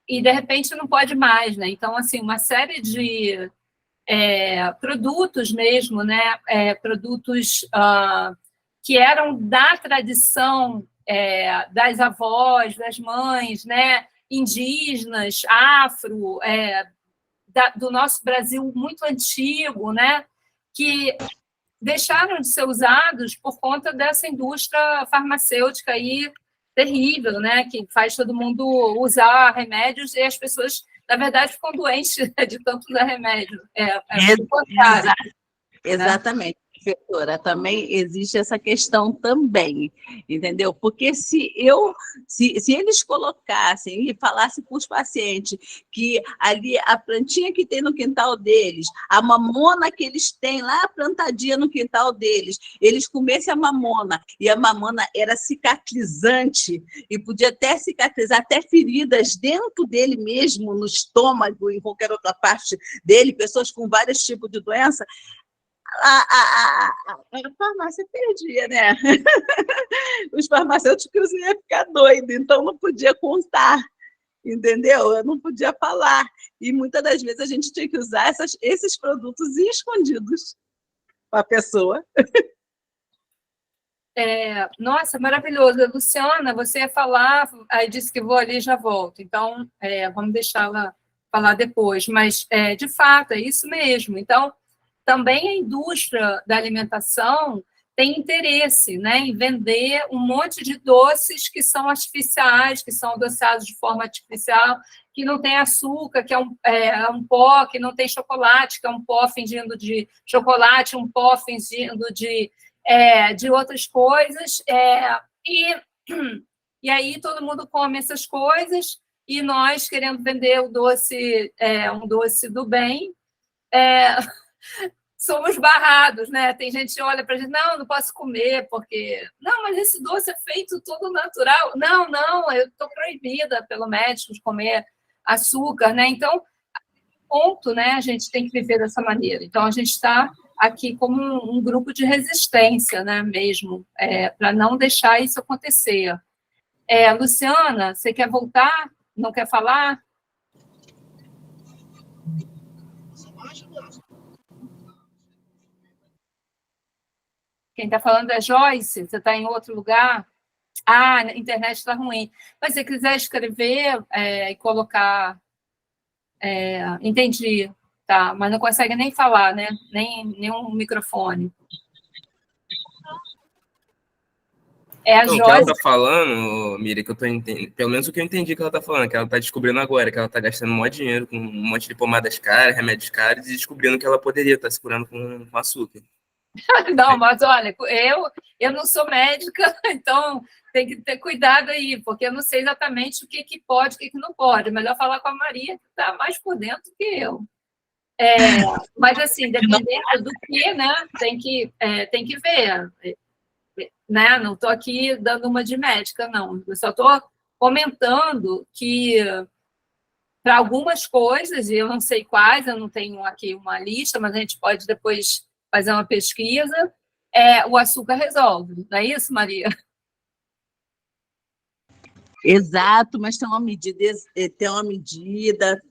E, de repente, não pode mais, né? Então, assim, uma série de produtos mesmo, né? Produtos que eram da tradição das avós, das mães, né? Indígenas, afro, do nosso Brasil muito antigo, né? Que deixaram de ser usados por conta dessa indústria farmacêutica aí terrível, né? Que faz todo mundo usar remédios e as pessoas, na verdade, ficam doentes de tanto usar remédio. Exatamente. Professora, também existe essa questão também, entendeu? Porque se eles colocassem e falassem para os pacientes que ali a plantinha que tem no quintal deles, a mamona que eles têm lá plantadinha no quintal deles, eles comessem a mamona, e a mamona era cicatrizante, e podia até cicatrizar até feridas dentro dele mesmo, no estômago, em qualquer outra parte dele, pessoas com vários tipos de doença, a farmácia perdia, né? Os farmacêuticos iam ficar doidos, então não podia contar, entendeu? Eu não podia falar. E muitas das vezes a gente tinha que usar esses produtos escondidos para a pessoa. Nossa, maravilhoso. Luciana, você ia falar, aí disse que vou ali e já volto. Então, vamos deixá-la falar depois. Mas, de fato, é isso mesmo. Então, também a indústria da alimentação tem interesse, né, em vender um monte de doces que são artificiais, que são adoçados de forma artificial, que não tem açúcar, que é um pó, que não tem chocolate, que é um pó fingindo de chocolate, um pó fingindo de outras coisas. E aí todo mundo come essas coisas e nós querendo vender o doce, um doce do bem, somos barrados, né? Tem gente que olha para a gente, não posso comer, porque... Não, mas esse doce é feito todo natural. Não, eu estou proibida pelo médico de comer açúcar, né? Então, ponto, né? A gente tem que viver dessa maneira. Então, a gente está aqui como um grupo de resistência, né? Mesmo, para não deixar isso acontecer. Luciana, você quer voltar? Não quer falar? Quem está falando é Joyce? Você está em outro lugar? A internet está ruim. Mas se você quiser escrever e colocar... entendi, tá, mas não consegue nem falar, né? Nem um microfone. A Então, o que Joyce... ela tá falando, Miriam, que eu tô entendendo, pelo menos o que eu entendi que ela tá falando, que ela tá descobrindo agora, que ela tá gastando maior dinheiro com um monte de pomadas caras, remédios caros, e descobrindo que ela poderia estar se curando com açúcar. Não, mas olha, eu não sou médica, então tem que ter cuidado aí, porque eu não sei exatamente o que pode, o que não pode. É melhor falar com a Maria, que está mais por dentro que eu. Mas, assim, dependendo do que, né, tem que ver. Né? Não estou aqui dando uma de médica, não. Eu só estou comentando que, para algumas coisas, e eu não sei quais, eu não tenho aqui uma lista, mas a gente pode depois fazer uma pesquisa, o açúcar resolve. Não é isso, Maria? Exato, mas tem uma medida,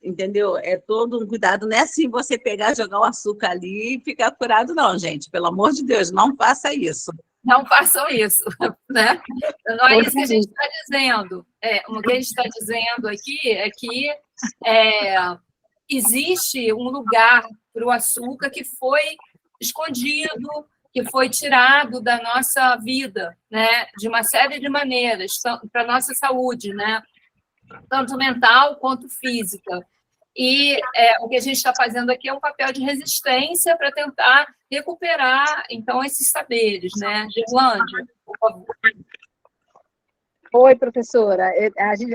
entendeu? É todo um cuidado. Não é assim você pegar, jogar o açúcar ali e ficar curado, não, gente. Pelo amor de Deus, não faça isso. Não façam isso, né? Não é isso que a gente está dizendo. O que a gente está dizendo aqui é que existe um lugar para o açúcar que foi escondido, que foi tirado da nossa vida, né? De uma série de maneiras, para a nossa saúde, né? Tanto mental quanto física. E o que a gente está fazendo aqui é um papel de resistência para tentar recuperar, então, esses saberes, né? Gerlândia, por favor. Oi, professora.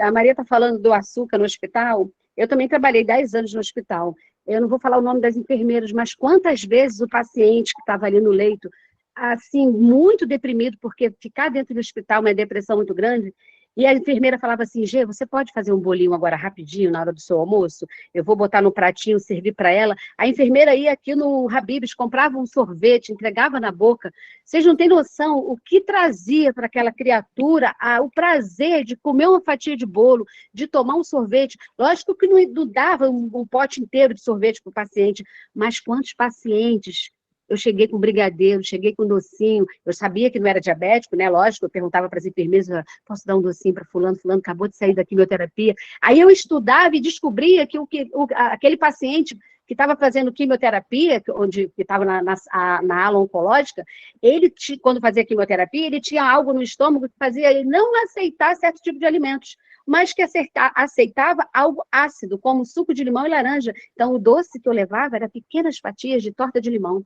A Maria está falando do açúcar no hospital. Eu também trabalhei 10 anos no hospital. Eu não vou falar o nome das enfermeiras, mas quantas vezes o paciente que estava ali no leito, assim, muito deprimido, porque ficar dentro do hospital é uma depressão muito grande, e a enfermeira falava assim, Gê, você pode fazer um bolinho agora rapidinho, na hora do seu almoço? Eu vou botar no pratinho, servir para ela. A enfermeira ia aqui no Habib's, comprava um sorvete, entregava na boca. Vocês não têm noção o que trazia para aquela criatura o prazer de comer uma fatia de bolo, de tomar um sorvete. Lógico que não dava um pote inteiro de sorvete para o paciente, mas quantos pacientes... Eu cheguei com brigadeiro, cheguei com docinho. Eu sabia que não era diabético, né? Lógico, eu perguntava para as enfermeiras, posso dar um docinho para fulano? Fulano acabou de sair da quimioterapia. Aí eu estudava e descobria que aquele paciente que estava fazendo quimioterapia, que estava na ala oncológica, ele, quando fazia quimioterapia, ele tinha algo no estômago que fazia ele não aceitar certo tipo de alimentos, mas que aceitava algo ácido, como suco de limão e laranja. Então, o doce que eu levava era pequenas fatias de torta de limão.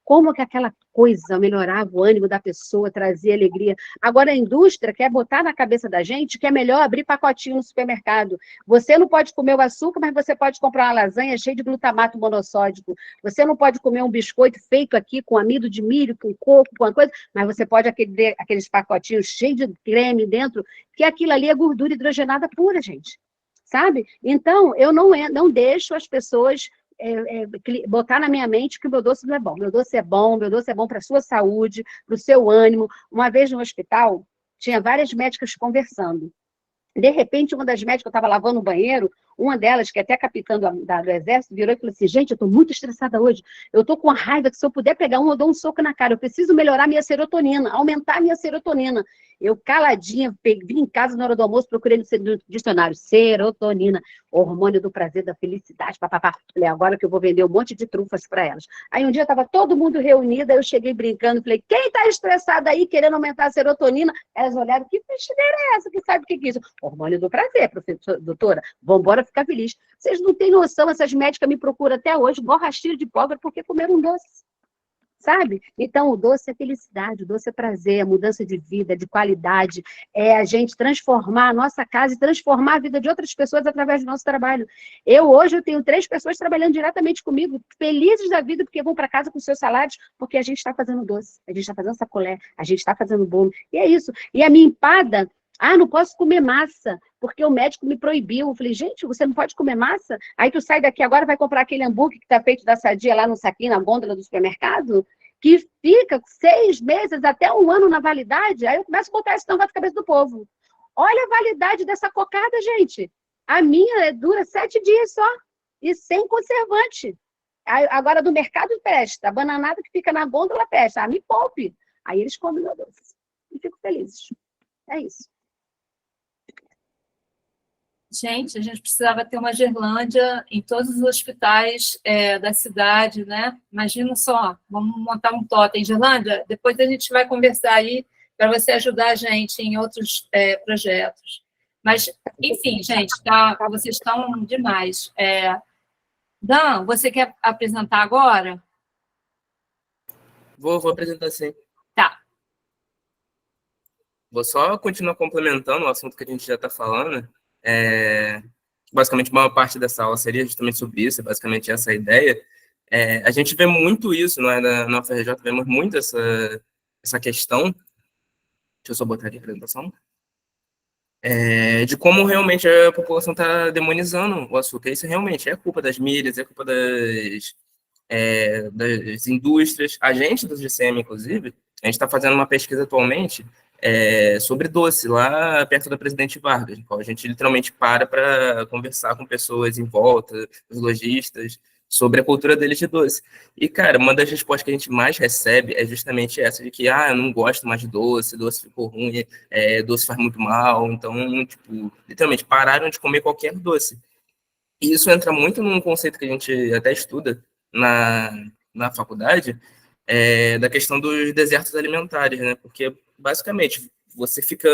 Como que aquela coisa, melhorava o ânimo da pessoa, trazia alegria. Agora a indústria quer botar na cabeça da gente que é melhor abrir pacotinho no supermercado. Você não pode comer o açúcar, mas você pode comprar uma lasanha cheia de glutamato monossódico. Você não pode comer um biscoito feito aqui com amido de milho, com coco, com uma coisa, mas você pode aqueles pacotinhos cheios de creme dentro, que aquilo ali é gordura hidrogenada pura, gente. Sabe? Então, eu não deixo as pessoas botar na minha mente que o meu doce não é bom. Meu doce é bom para a sua saúde, para o seu ânimo. Uma vez no hospital, tinha várias médicas conversando. De repente, uma das médicas, eu estava lavando o banheiro, uma delas, que é até capitã do Exército, virou e falou assim, gente, eu estou muito estressada hoje, eu estou com uma raiva que se eu puder pegar eu dou um soco na cara, eu preciso melhorar minha serotonina, aumentar a minha serotonina. Eu, caladinha, vim em casa na hora do almoço, procurei no dicionário, serotonina, hormônio do prazer, da felicidade, papapá. Falei, agora que eu vou vender um monte de trufas para elas. Aí um dia estava todo mundo reunido, aí eu cheguei brincando, falei, quem está estressado aí, querendo aumentar a serotonina? Elas olharam, que besteira é essa, que sabe o que é isso? Hormônio do prazer, doutora, vamos embora ficar feliz. Vocês não têm noção, essas médicas me procuram até hoje, borrachinha de pobre, porque comeram um doce. Sabe? Então, o doce é felicidade, o doce é prazer, é mudança de vida, de qualidade, é a gente transformar a nossa casa e transformar a vida de outras pessoas através do nosso trabalho. Hoje, eu tenho 3 pessoas trabalhando diretamente comigo, felizes da vida, porque vão para casa com seus salários, porque a gente está fazendo doce, a gente está fazendo sacolé, a gente está fazendo bolo, e é isso. E a minha empada, não posso comer massa, porque o médico me proibiu. Eu falei, gente, você não pode comer massa? Aí tu sai daqui agora, vai comprar aquele hambúrguer que está feito da Sadia lá no saquinho, na gôndola do supermercado, que fica 6 meses até 1 ano na validade. Aí eu começo a botar esse tampão na cabeça do povo. Olha a validade dessa cocada, gente. A minha dura 7 dias só, e sem conservante. Agora do mercado presta, a bananada que fica na gôndola presta. Me poupe. Aí eles comem meu doce. E fico felizes. É isso. Gente, a gente precisava ter uma Gerlândia em todos os hospitais da cidade, né? Imagina só, vamos montar um totem. Gerlândia, depois a gente vai conversar aí para você ajudar a gente em outros projetos. Mas, enfim, gente, vocês estão demais. Dan, você quer apresentar agora? Vou apresentar sim. Tá. Vou só continuar complementando o assunto que a gente já está falando. Basicamente, a maior parte dessa aula seria justamente sobre isso, basicamente essa ideia. A gente vê muito isso, não é? Na UFRJ, vemos muito essa questão. Deixa eu só botar aqui a apresentação. De como realmente a população está demonizando o açúcar. Isso realmente é culpa das mídias, é culpa das indústrias. A gente, do GCM, inclusive, a gente está fazendo uma pesquisa atualmente sobre doce, lá perto da Presidente Vargas. Então, a gente literalmente para conversar com pessoas em volta, os lojistas, sobre a cultura deles de doce. E, cara, uma das respostas que a gente mais recebe é justamente essa, de que, eu não gosto mais de doce ficou ruim, doce faz muito mal. Então, tipo, literalmente, pararam de comer qualquer doce. E isso entra muito num conceito que a gente até estuda na faculdade, da questão dos desertos alimentares, né? Porque, basicamente, você fica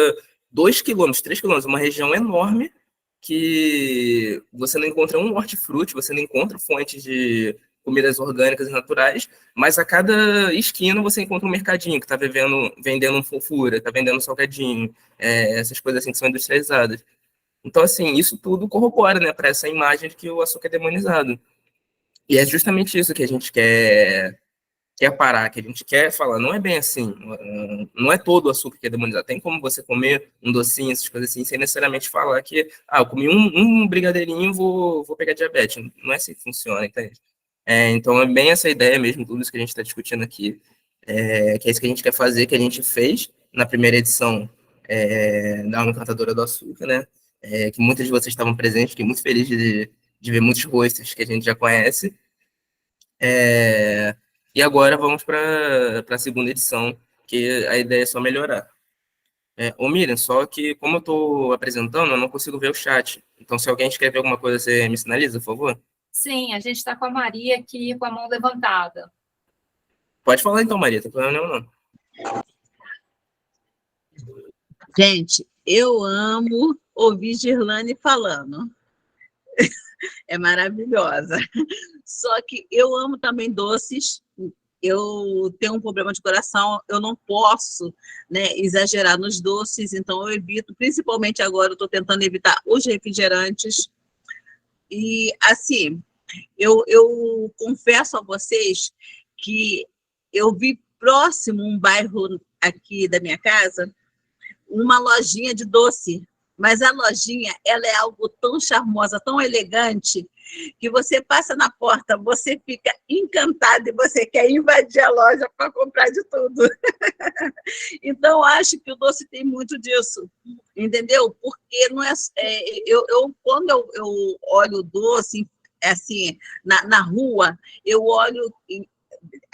2 quilômetros, 3 quilômetros, uma região enorme que você não encontra um hortifruti, você não encontra fontes de comidas orgânicas e naturais, mas a cada esquina você encontra um mercadinho que está vendendo um fofura, está vendendo um salgadinho, essas coisas assim que são industrializadas. Então, assim, isso tudo corrobora, né, para essa imagem de que o açúcar é demonizado. E é justamente isso que a gente quer parar, que a gente quer falar, não é bem assim, não é todo o açúcar que é demonizado. Tem como você comer um docinho, essas coisas assim, sem necessariamente falar que, eu comi um brigadeirinho, vou pegar diabetes. Não é assim que funciona, entende? Então, é bem essa ideia mesmo, tudo isso que a gente está discutindo aqui, que é isso que a gente quer fazer, que a gente fez na primeira edição da Encantadora do Açúcar, né? Que muitas de vocês estavam presentes, fiquei muito feliz de ver muitos rostos que a gente já conhece. E agora vamos para a segunda edição, que a ideia é só melhorar. Ô Miriam, só que como eu estou apresentando, eu não consigo ver o chat. Então, se alguém escrever alguma coisa, você me sinaliza, por favor? Sim, a gente está com a Maria aqui com a mão levantada. Pode falar então, Maria, não tem problema nenhum, não. Gente, eu amo ouvir Girlane falando. É maravilhosa. Só que eu amo também doces, eu tenho um problema de coração, eu não posso, né, exagerar nos doces, então eu evito, principalmente agora, eu estou tentando evitar os refrigerantes. E, assim, eu confesso a vocês que eu vi próximo um bairro aqui da minha casa, uma lojinha de doce, mas a lojinha, ela é algo tão charmosa, tão elegante, que você passa na porta, você fica encantado e você quer invadir a loja para comprar de tudo. Então, acho que o doce tem muito disso, entendeu? Porque não é, quando eu olho o doce, assim, na rua, eu olho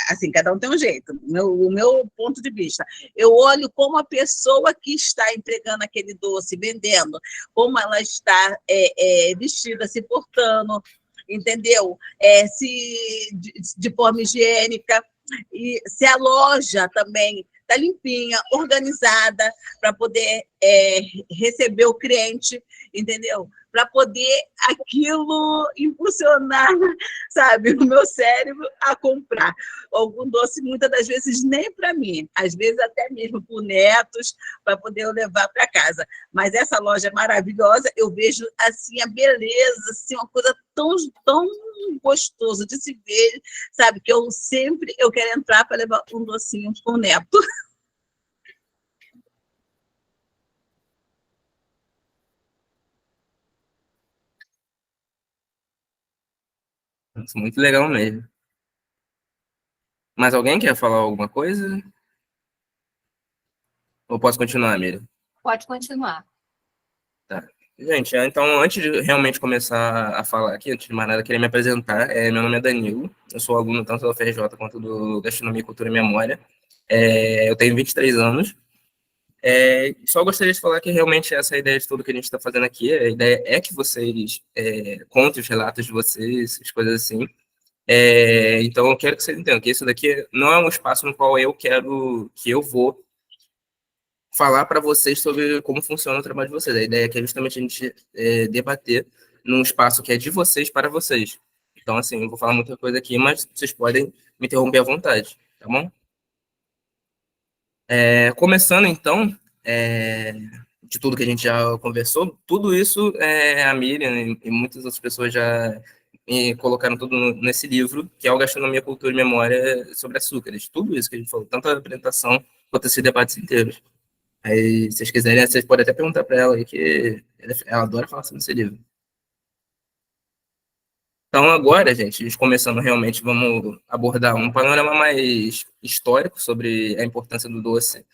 assim, cada um tem um jeito, o meu ponto de vista. Eu olho como a pessoa que está entregando aquele doce, vendendo, como ela está vestida, se portando, entendeu? De forma higiênica, e se a loja também está limpinha, organizada, para poder receber o cliente, entendeu? Para poder aquilo impulsionar, sabe, o meu cérebro a comprar algum doce, muitas das vezes nem para mim, às vezes até mesmo para netos, para poder eu levar para casa. Mas essa loja é maravilhosa, eu vejo assim a beleza, assim, uma coisa tão gostoso de se ver, sabe, que eu quero entrar para levar um docinho para o neto. Nossa, muito legal mesmo. Mas alguém quer falar alguma coisa? Ou posso continuar, Miriam? Pode continuar. Tá. Gente, então, antes de realmente começar a falar aqui, antes de mais nada, queria me apresentar. Meu nome é Danilo, eu sou aluno tanto da UFRJ quanto do Gastronomia, Cultura e Memória. Eu tenho 23 anos. Só gostaria de falar que realmente essa ideia de tudo que a gente está fazendo aqui, a ideia é que vocês contem os relatos de vocês, as coisas assim. Então, eu quero que vocês entendam que isso daqui não é um espaço no qual eu vou falar para vocês sobre como funciona o trabalho de vocês. A ideia aqui é justamente a gente debater num espaço que é de vocês para vocês. Então, assim, eu vou falar muita coisa aqui, mas vocês podem me interromper à vontade, tá bom? Começando, então, de tudo que a gente já conversou, tudo isso a Miriam e muitas outras pessoas já colocaram tudo nesse livro, que é o Gastronomia, Cultura e Memória sobre Açúcares. Tudo isso que a gente falou, tanto a apresentação quanto esses debates inteiros. Aí, se vocês quiserem, vocês podem até perguntar para ela aí, que ela adora falar sobre esse livro. Então, agora, gente, começando realmente, vamos abordar um panorama mais histórico sobre a importância do doce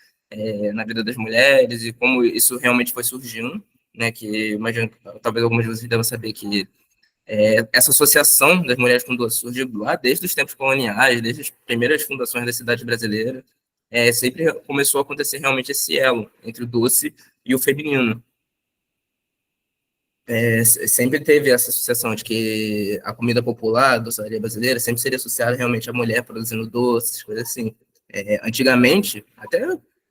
na vida das mulheres e como isso realmente foi surgindo, né? Que imagino que talvez algumas de vocês devem saber que essa associação das mulheres com doce surgiu lá desde os tempos coloniais, desde as primeiras fundações da cidade brasileira. Sempre começou a acontecer realmente esse elo entre o doce e o feminino. Sempre teve essa associação de que a comida popular, a doçaria brasileira, sempre seria associada realmente à mulher produzindo doces, coisas assim. Antigamente, até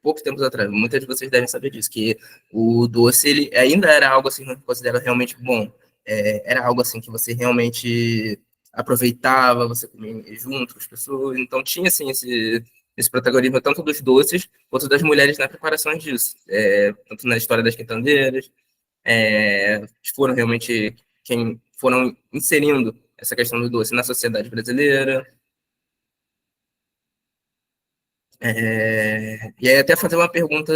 poucos tempos atrás, muitas de vocês devem saber disso, que o doce ele ainda era algo assim considerado realmente bom. Era algo assim que você realmente aproveitava, você comia junto com as pessoas, então tinha assim esse protagonismo tanto dos doces quanto das mulheres na preparação disso, tanto na história das quitandeiras, foram realmente quem foram inserindo essa questão do doce na sociedade brasileira. E aí até fazer uma pergunta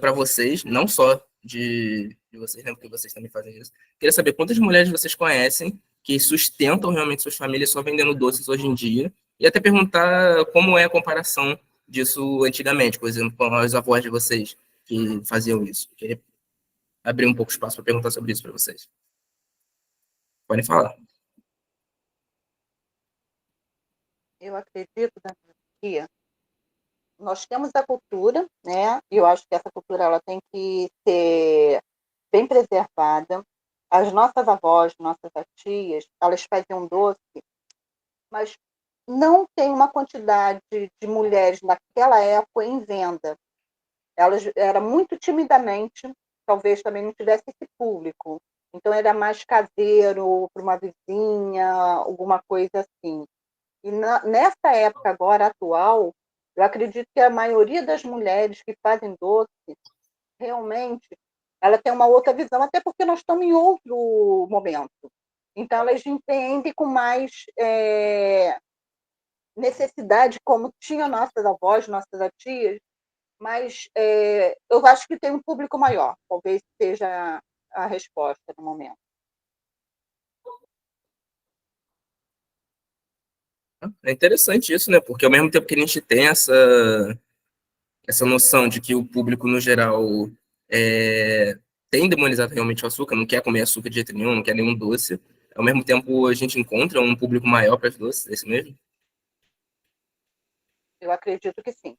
para vocês, não só de vocês, né, porque vocês também fazem isso. Queria saber quantas mulheres vocês conhecem que sustentam realmente suas famílias só vendendo doces hoje em dia, e até perguntar como é a comparação disso antigamente, por exemplo, com as avós de vocês que faziam isso. Queria abrir um pouco espaço para perguntar sobre isso para vocês. Podem falar. Eu acredito, Daniel, que nós temos a cultura, né? E eu acho que essa cultura ela tem que ser bem preservada. As nossas avós, nossas tias, elas faziam doce, mas não tem uma quantidade de mulheres naquela época em venda. Elas era muito timidamente, talvez também não tivesse esse público. Então era mais caseiro, para uma vizinha, alguma coisa assim. E nessa época agora atual, eu acredito que a maioria das mulheres que fazem doce, realmente, ela tem uma outra visão, até porque nós estamos em outro momento. Então, elas entendem com mais necessidade, como tinha nossas avós, nossas tias, mas eu acho que tem um público maior, talvez seja a resposta no momento. É interessante isso, né? Porque ao mesmo tempo que a gente tem essa noção de que o público, no geral, tem demonizado realmente o açúcar, não quer comer açúcar de jeito nenhum, não quer nenhum doce, ao mesmo tempo a gente encontra um público maior para os doces, é isso mesmo? Eu acredito que sim.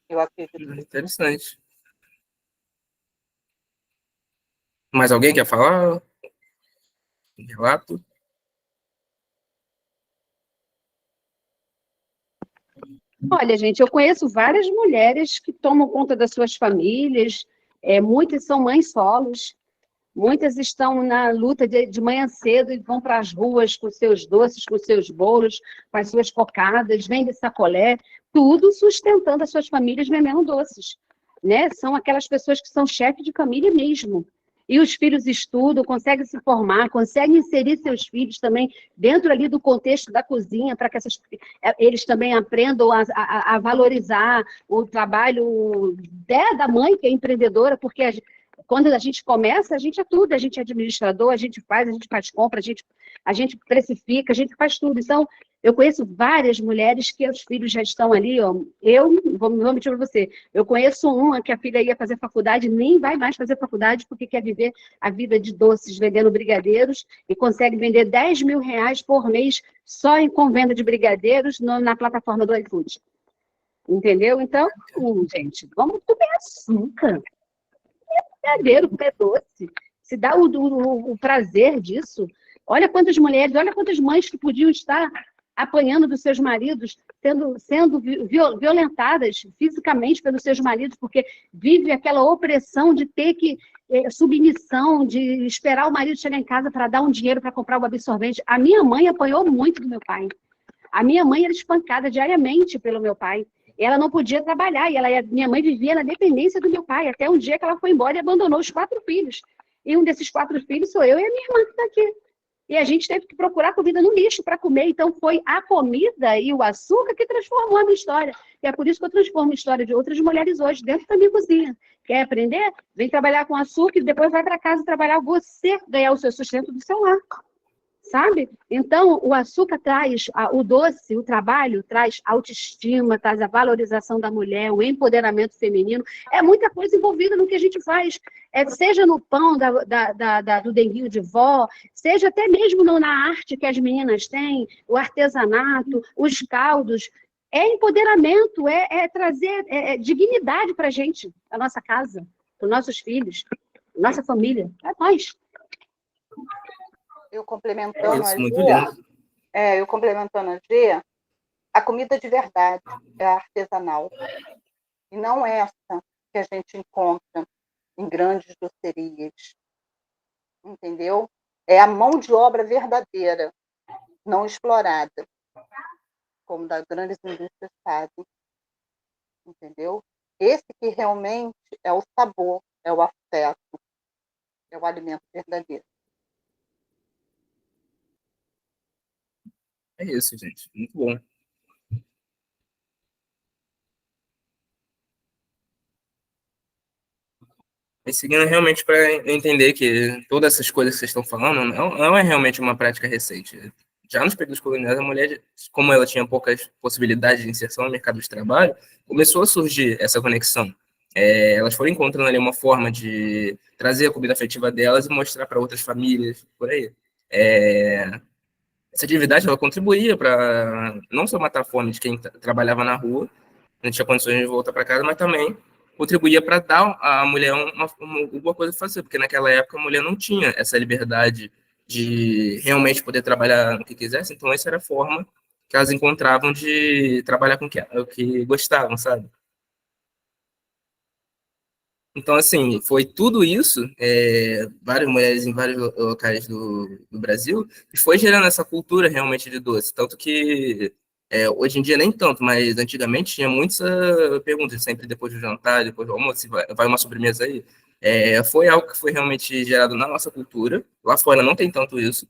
Eu acredito que sim. Interessante. Mais alguém quer falar? Um relato? Olha, gente, eu conheço várias mulheres que tomam conta das suas famílias, muitas são mães solos, muitas estão na luta de manhã cedo e vão para as ruas com seus doces, com seus bolos, com as suas cocadas, vendem sacolé, tudo sustentando as suas famílias vendendo doces, né? São aquelas pessoas que são chefe de família mesmo. E os filhos estudam, conseguem se formar, conseguem inserir seus filhos também dentro ali do contexto da cozinha, para que eles também aprendam a valorizar o trabalho da mãe, que é empreendedora, porque quando a gente começa, a gente é tudo, a gente é administrador, a gente faz compra, a gente precifica, a gente faz tudo. Então, eu conheço várias mulheres que os filhos já estão ali, ó. Vou mentir para você, eu conheço uma que a filha ia fazer faculdade, nem vai mais fazer faculdade, porque quer viver a vida de doces, vendendo brigadeiros, e consegue vender R$ 10.000 por mês só com venda de brigadeiros na plataforma do iFood. Entendeu? Então, gente, vamos comer açúcar. Brigadeiro, comer doce. Se dá o prazer disso. Olha quantas mulheres, olha quantas mães que podiam estar apanhando dos seus maridos, sendo violentadas fisicamente pelos seus maridos, porque vive aquela opressão de ter que, submissão, de esperar o marido chegar em casa para dar um dinheiro para comprar o absorvente. A minha mãe apanhou muito do meu pai. A minha mãe era espancada diariamente pelo meu pai. Ela não podia trabalhar, e minha mãe vivia na dependência do meu pai, até um dia que ela foi embora e abandonou os 4 filhos. E um desses 4 filhos sou eu e a minha irmã que está aqui. E a gente teve que procurar comida no lixo para comer. Então, foi a comida e o açúcar que transformou a minha história. E é por isso que eu transformo a história de outras mulheres hoje, dentro da minha cozinha. Quer aprender? Vem trabalhar com açúcar e depois vai para casa trabalhar você, ganhar o seu sustento do seu lar. Sabe? Então, o açúcar traz, o doce, o trabalho, traz autoestima, traz a valorização da mulher, o empoderamento feminino. É muita coisa envolvida no que a gente faz. Seja no pão do denguinho de vó, seja até mesmo na arte que as meninas têm, o artesanato, os caldos. É empoderamento, trazer dignidade para a gente, a nossa casa, para os nossos filhos, nossa família, é nós. Eu complementando Isso, muito lindo. eu complementando a G, a comida de verdade é artesanal. E não essa que a gente encontra em grandes docerias. Entendeu? É a mão de obra verdadeira, não explorada, como das grandes indústrias fazem. Entendeu? Esse que realmente é o sabor, é o afeto, é o alimento verdadeiro. É isso, gente. Muito bom. E seguindo realmente para entender que todas essas coisas que vocês estão falando não é realmente uma prática recente. Já nos períodos coloniais, a mulher, como ela tinha poucas possibilidades de inserção no mercado de trabalho, começou a surgir essa conexão. Elas foram encontrando ali uma forma de trazer a comida afetiva delas e mostrar para outras famílias, por aí. Essa atividade ela contribuía para não só matar a fome de quem trabalhava na rua, não tinha condições de voltar para casa, mas também contribuía para dar à mulher uma coisa a fazer, porque naquela época a mulher não tinha essa liberdade de realmente poder trabalhar no que quisesse, então essa era a forma que elas encontravam de trabalhar com o que gostavam, sabe? Então, assim, foi tudo isso, várias mulheres em vários locais do Brasil, e foi gerando essa cultura realmente de doce. Tanto que Hoje em dia nem tanto, mas antigamente tinha muitas perguntas, sempre depois do jantar, depois do almoço, vai uma sobremesa aí. Foi algo que foi realmente gerado na nossa cultura. Lá fora não tem tanto isso,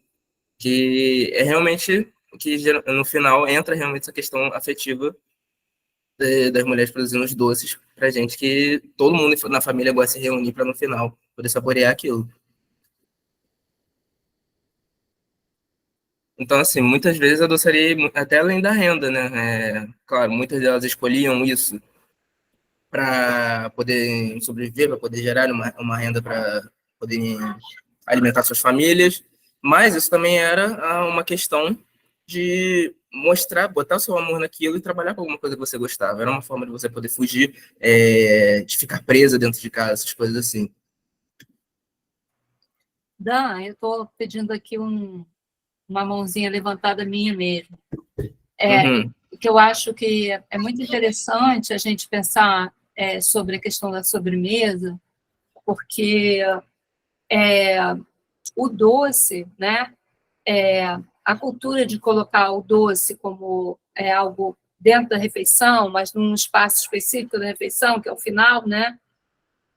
que é realmente que no final entra realmente essa questão afetiva das mulheres produzindo os doces pra gente, que todo mundo na família gosta de se reunir para no final poder saborear aquilo. Então, assim, muitas vezes a doçaria, até além da renda, né? Claro, muitas delas escolhiam isso para poder sobreviver, para poder gerar uma renda para poderem alimentar suas famílias, mas isso também era uma questão de mostrar, botar o seu amor naquilo e trabalhar com alguma coisa que você gostava. Era uma forma de você poder fugir, de ficar presa dentro de casa, essas coisas assim. Dan, eu estou pedindo aqui uma mãozinha levantada minha mesmo. Que eu acho que é muito interessante a gente pensar sobre a questão da sobremesa, porque o doce, né? A cultura de colocar o doce como algo dentro da refeição, mas num espaço específico da refeição, que é o final, né?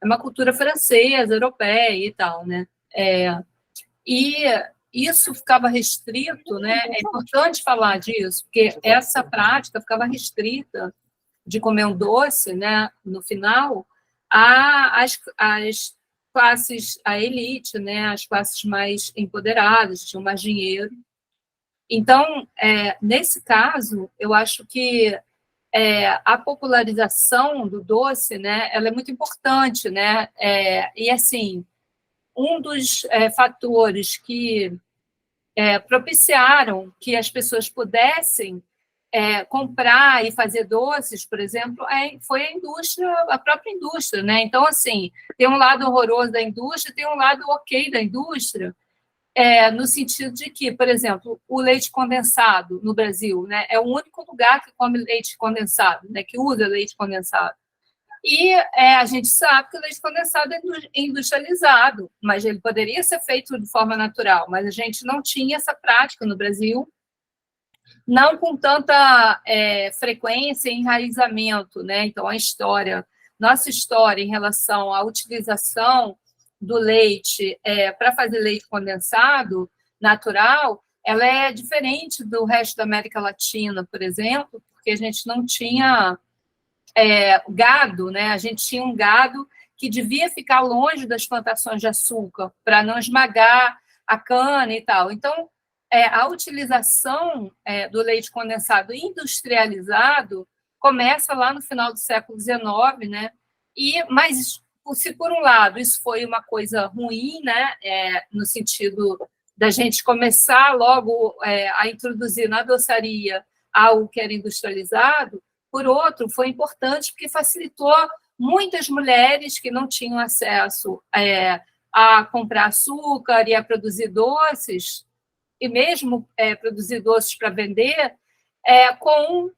É uma cultura francesa, europeia e tal, né? E isso ficava restrito, né? É importante falar disso, porque essa prática ficava restrita de comer um doce, né? No final, às classes, a elite, né? As classes mais empoderadas, tinham mais dinheiro. Então, nesse caso, eu acho que a popularização do doce, né? Ela é muito importante, né? E assim, um dos fatores que propiciaram que as pessoas pudessem comprar e fazer doces, por exemplo, foi a indústria, a própria indústria, né? Então, assim, tem um lado horroroso da indústria, tem um lado ok da indústria, no sentido de que, por exemplo, o leite condensado no Brasil, né, é o único lugar que come leite condensado, né, que usa leite condensado. E a gente sabe que o leite condensado é industrializado, mas ele poderia ser feito de forma natural, mas a gente não tinha essa prática no Brasil, não com tanta frequência e enraizamento, né? Então, nossa história em relação à utilização do leite para fazer leite condensado natural, ela é diferente do resto da América Latina, por exemplo, porque a gente não tinha gado, né? A gente tinha um gado que devia ficar longe das plantações de açúcar para não esmagar a cana e tal. Então, a utilização do leite condensado industrializado começa lá no final do século XIX, né? Mas, se por um lado isso foi uma coisa ruim, né? No sentido da gente começar logo a introduzir na doçaria algo que era industrializado, por outro, foi importante porque facilitou muitas mulheres que não tinham acesso a comprar açúcar e a produzir doces, e mesmo produzir doces para vender, com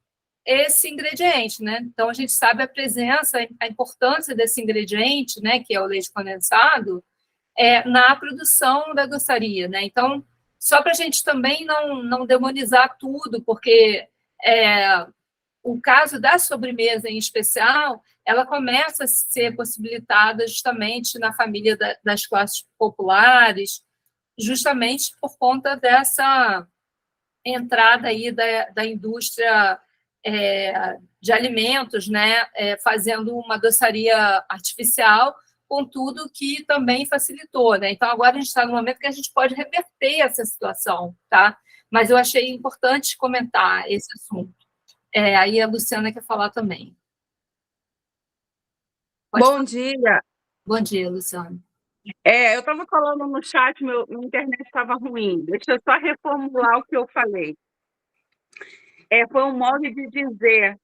esse ingrediente, né? Então, a gente sabe a presença, a importância desse ingrediente, né, que é o leite condensado, na produção da doçaria, né? Então, só para a gente também não demonizar tudo, porque o caso da sobremesa, em especial, ela começa a ser possibilitada justamente na família das classes populares, justamente por conta dessa entrada aí da indústria de alimentos, né, fazendo uma doçaria artificial, contudo que também facilitou, né? Então, agora a gente está no momento que a gente pode reverter essa situação, tá? Mas eu achei importante comentar esse assunto. Aí a Luciana quer falar também. Bom dia. Bom dia, Luciana. Eu estava falando no chat, minha internet estava ruim. Deixa eu só reformular o que eu falei. Foi um modo de dizer.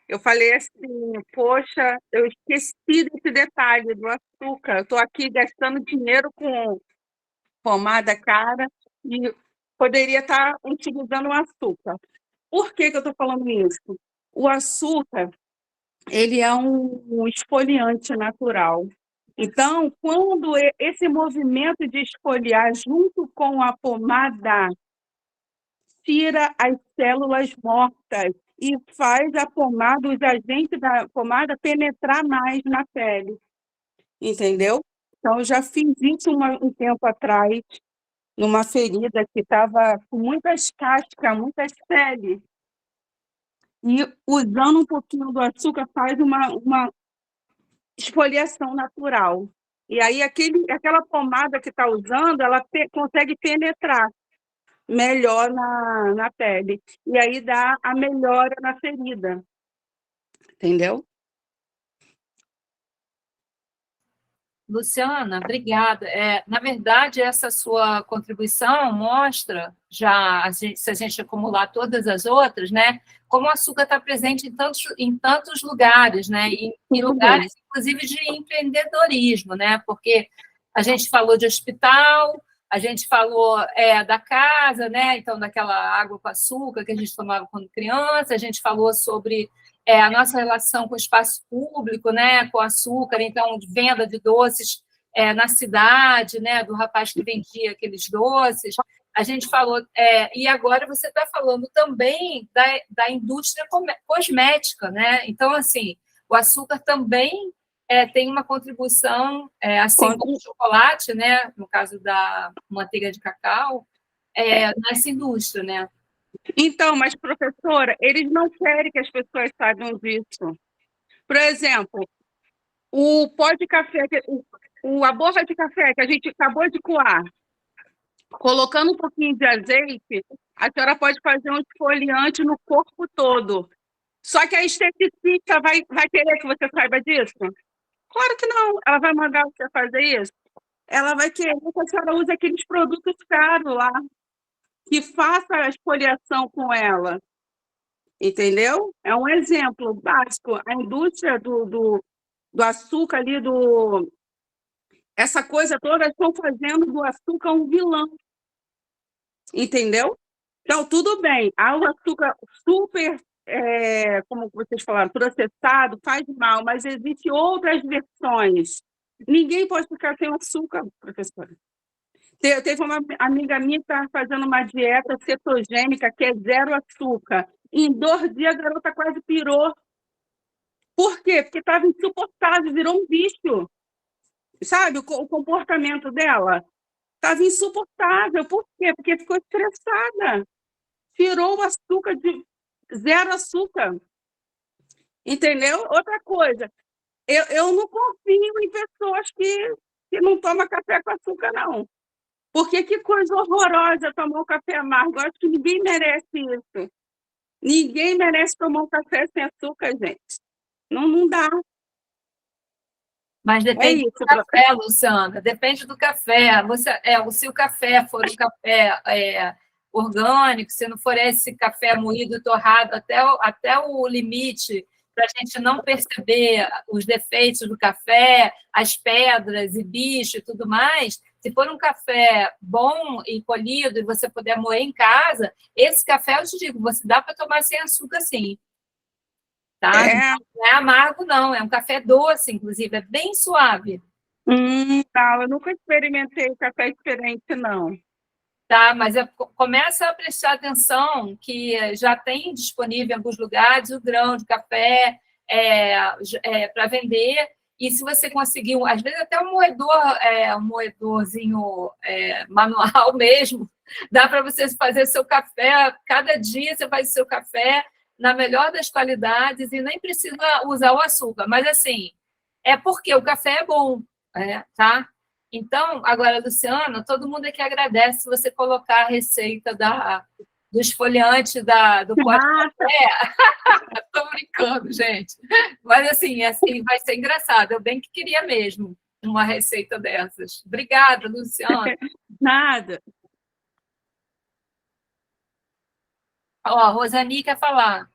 Eu falei assim, poxa, eu esqueci desse detalhe do açúcar. Eu estou aqui gastando dinheiro com pomada cara e poderia estar utilizando o açúcar. Por que eu estou falando isso? O açúcar, ele é um esfoliante natural. Então, quando esse movimento de esfoliar junto com a pomada tira as células mortas e faz a pomada, os agentes da pomada penetrar mais na pele, entendeu? Então, eu já fiz isso um tempo atrás, numa ferida que estava com muitas cascas, muitas peles. E usando um pouquinho do açúcar faz uma esfoliação natural. E aí aquela pomada que está usando, ela consegue penetrar melhor na pele. E aí dá a melhora na ferida. Entendeu? Luciana, obrigada. Na verdade, essa sua contribuição mostra, se a gente acumular todas as outras, né, como o açúcar está presente em tantos lugares, né, em lugares, inclusive, de empreendedorismo, né, porque a gente falou de hospital, a gente falou da casa, né, então, daquela água com açúcar que a gente tomava quando criança, a gente falou sobre a nossa relação com o espaço público, né, com o açúcar, então, de venda de doces na cidade, né, do rapaz que vendia aqueles doces. A gente falou, e agora você está falando também da indústria cosmética, né? Então, assim, o açúcar também tem uma contribuição, assim como o chocolate, né, no caso da manteiga de cacau, nessa indústria, né? Então, mas, professora, eles não querem que as pessoas saibam disso. Por exemplo, o pó de café, a borra de café que a gente acabou de coar, colocando um pouquinho de azeite, a senhora pode fazer um esfoliante no corpo todo. Só que a esteticista vai querer que você saiba disso? Claro que não. Ela vai mandar você fazer isso? Ela vai querer que a senhora use aqueles produtos caros lá, que faça a esfoliação com ela. Entendeu? É um exemplo básico. A indústria do açúcar ali, essa coisa toda, estão fazendo do açúcar um vilão. Entendeu? Então, tudo bem. O açúcar super, como vocês falaram, processado, faz mal, mas existem outras versões. Ninguém pode ficar sem açúcar, professora. Teve uma amiga minha que estava fazendo uma dieta cetogênica, que é 0 açúcar. Em 2 dias, a garota quase pirou. Por quê? Porque estava insuportável, virou um bicho. Sabe, o comportamento dela? Estava insuportável. Por quê? Porque ficou estressada. Tirou o açúcar de 0 açúcar. Entendeu? Outra coisa, eu não confio em pessoas que não tomam café com açúcar, não. Porque que coisa horrorosa tomar um café amargo. Eu acho que ninguém merece isso. Ninguém merece tomar um café sem açúcar, gente. Não dá. Mas depende do café, Luciana, depende do café. Se o café for um café orgânico, se não for esse café moído, torrado até o limite, para a gente não perceber os defeitos do café, as pedras e bicho e tudo mais, se for um café bom e colhido e você puder moer em casa, esse café, eu te digo, você dá para tomar sem açúcar, sim. Tá? Não é amargo, não. É um café doce, inclusive. É bem suave. Não, eu nunca experimentei café diferente, não. Tá, mas começa a prestar atenção que já tem disponível em alguns lugares o grão de café para vender. E se você conseguir, às vezes até um moedorzinho manual mesmo, dá para você fazer seu café. Cada dia você faz seu café na melhor das qualidades e nem precisa usar o açúcar. Mas, assim, é porque o café é bom, tá? Então, agora, Luciana, todo mundo aqui agradece se você colocar a receita do esfoliante do pó de café. Estou brincando, gente. Mas, assim, vai ser engraçado. Eu bem que queria mesmo uma receita dessas. Obrigada, Luciana. Nada. A Rosani quer falar.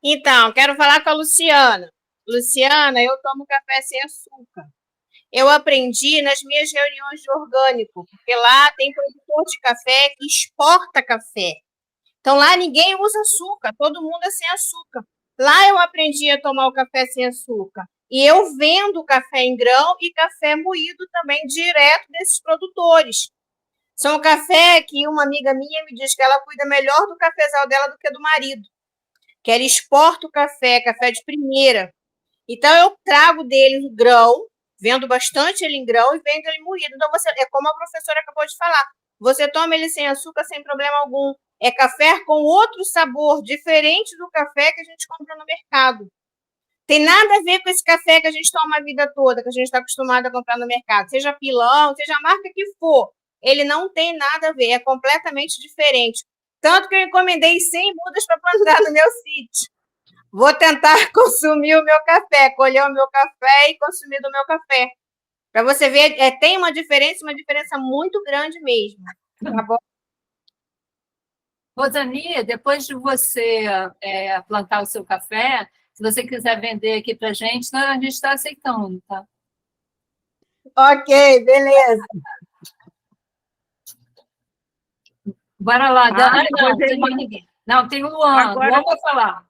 Então, quero falar com a Luciana. Luciana, eu tomo café sem açúcar. Eu aprendi nas minhas reuniões de orgânico, porque lá tem produtor de café que exporta café. Então, lá ninguém usa açúcar, todo mundo é sem açúcar. Lá eu aprendi a tomar o café sem açúcar. E eu vendo café em grão e café moído também direto desses produtores. São café que uma amiga minha me diz que ela cuida melhor do cafezal dela do que do marido, que ela exporta o café, café de primeira. Então, eu trago dele o grão, vendo bastante ele em grão e vendo ele moído. Então, é como a professora acabou de falar, você toma ele sem açúcar, sem problema algum. É café com outro sabor, diferente do café que a gente compra no mercado. Tem nada a ver com esse café que a gente toma a vida toda, que a gente está acostumado a comprar no mercado. Seja pilão, seja a marca que for. Ele não tem nada a ver, é completamente diferente. Tanto que eu encomendei 100 mudas para plantar no meu sítio. Vou tentar consumir o meu café, colher o meu café e consumir do meu café. Para você ver, tem uma diferença muito grande mesmo. Tá bom? Rosani, depois de você plantar o seu café, se você quiser vender aqui para a gente está aceitando, tá? Ok, beleza. Bora lá, Dani. Não, tem o Luan. Agora- Luan vai falar.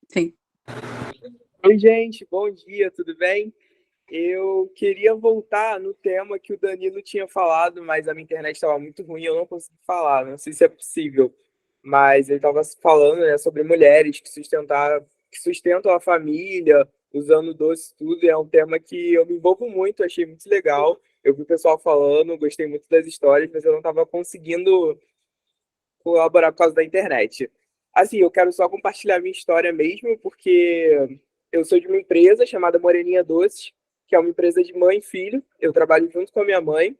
Sim. Oi, gente, bom dia, tudo bem? Eu queria voltar no tema que o Danilo tinha falado, mas a minha internet estava muito ruim, eu não consegui falar, não sei se é possível. Mas ele estava falando, né, sobre mulheres que sustentam a família, usando doce e tudo, e é um tema que eu me envolvo muito, achei muito legal. Eu vi o pessoal falando, gostei muito das histórias, mas eu não estava conseguindo colaborar por causa da internet. Assim, eu quero só compartilhar minha história mesmo, porque eu sou de uma empresa chamada Moreninha Doces, que é uma empresa de mãe e filho. Eu trabalho junto com a minha mãe.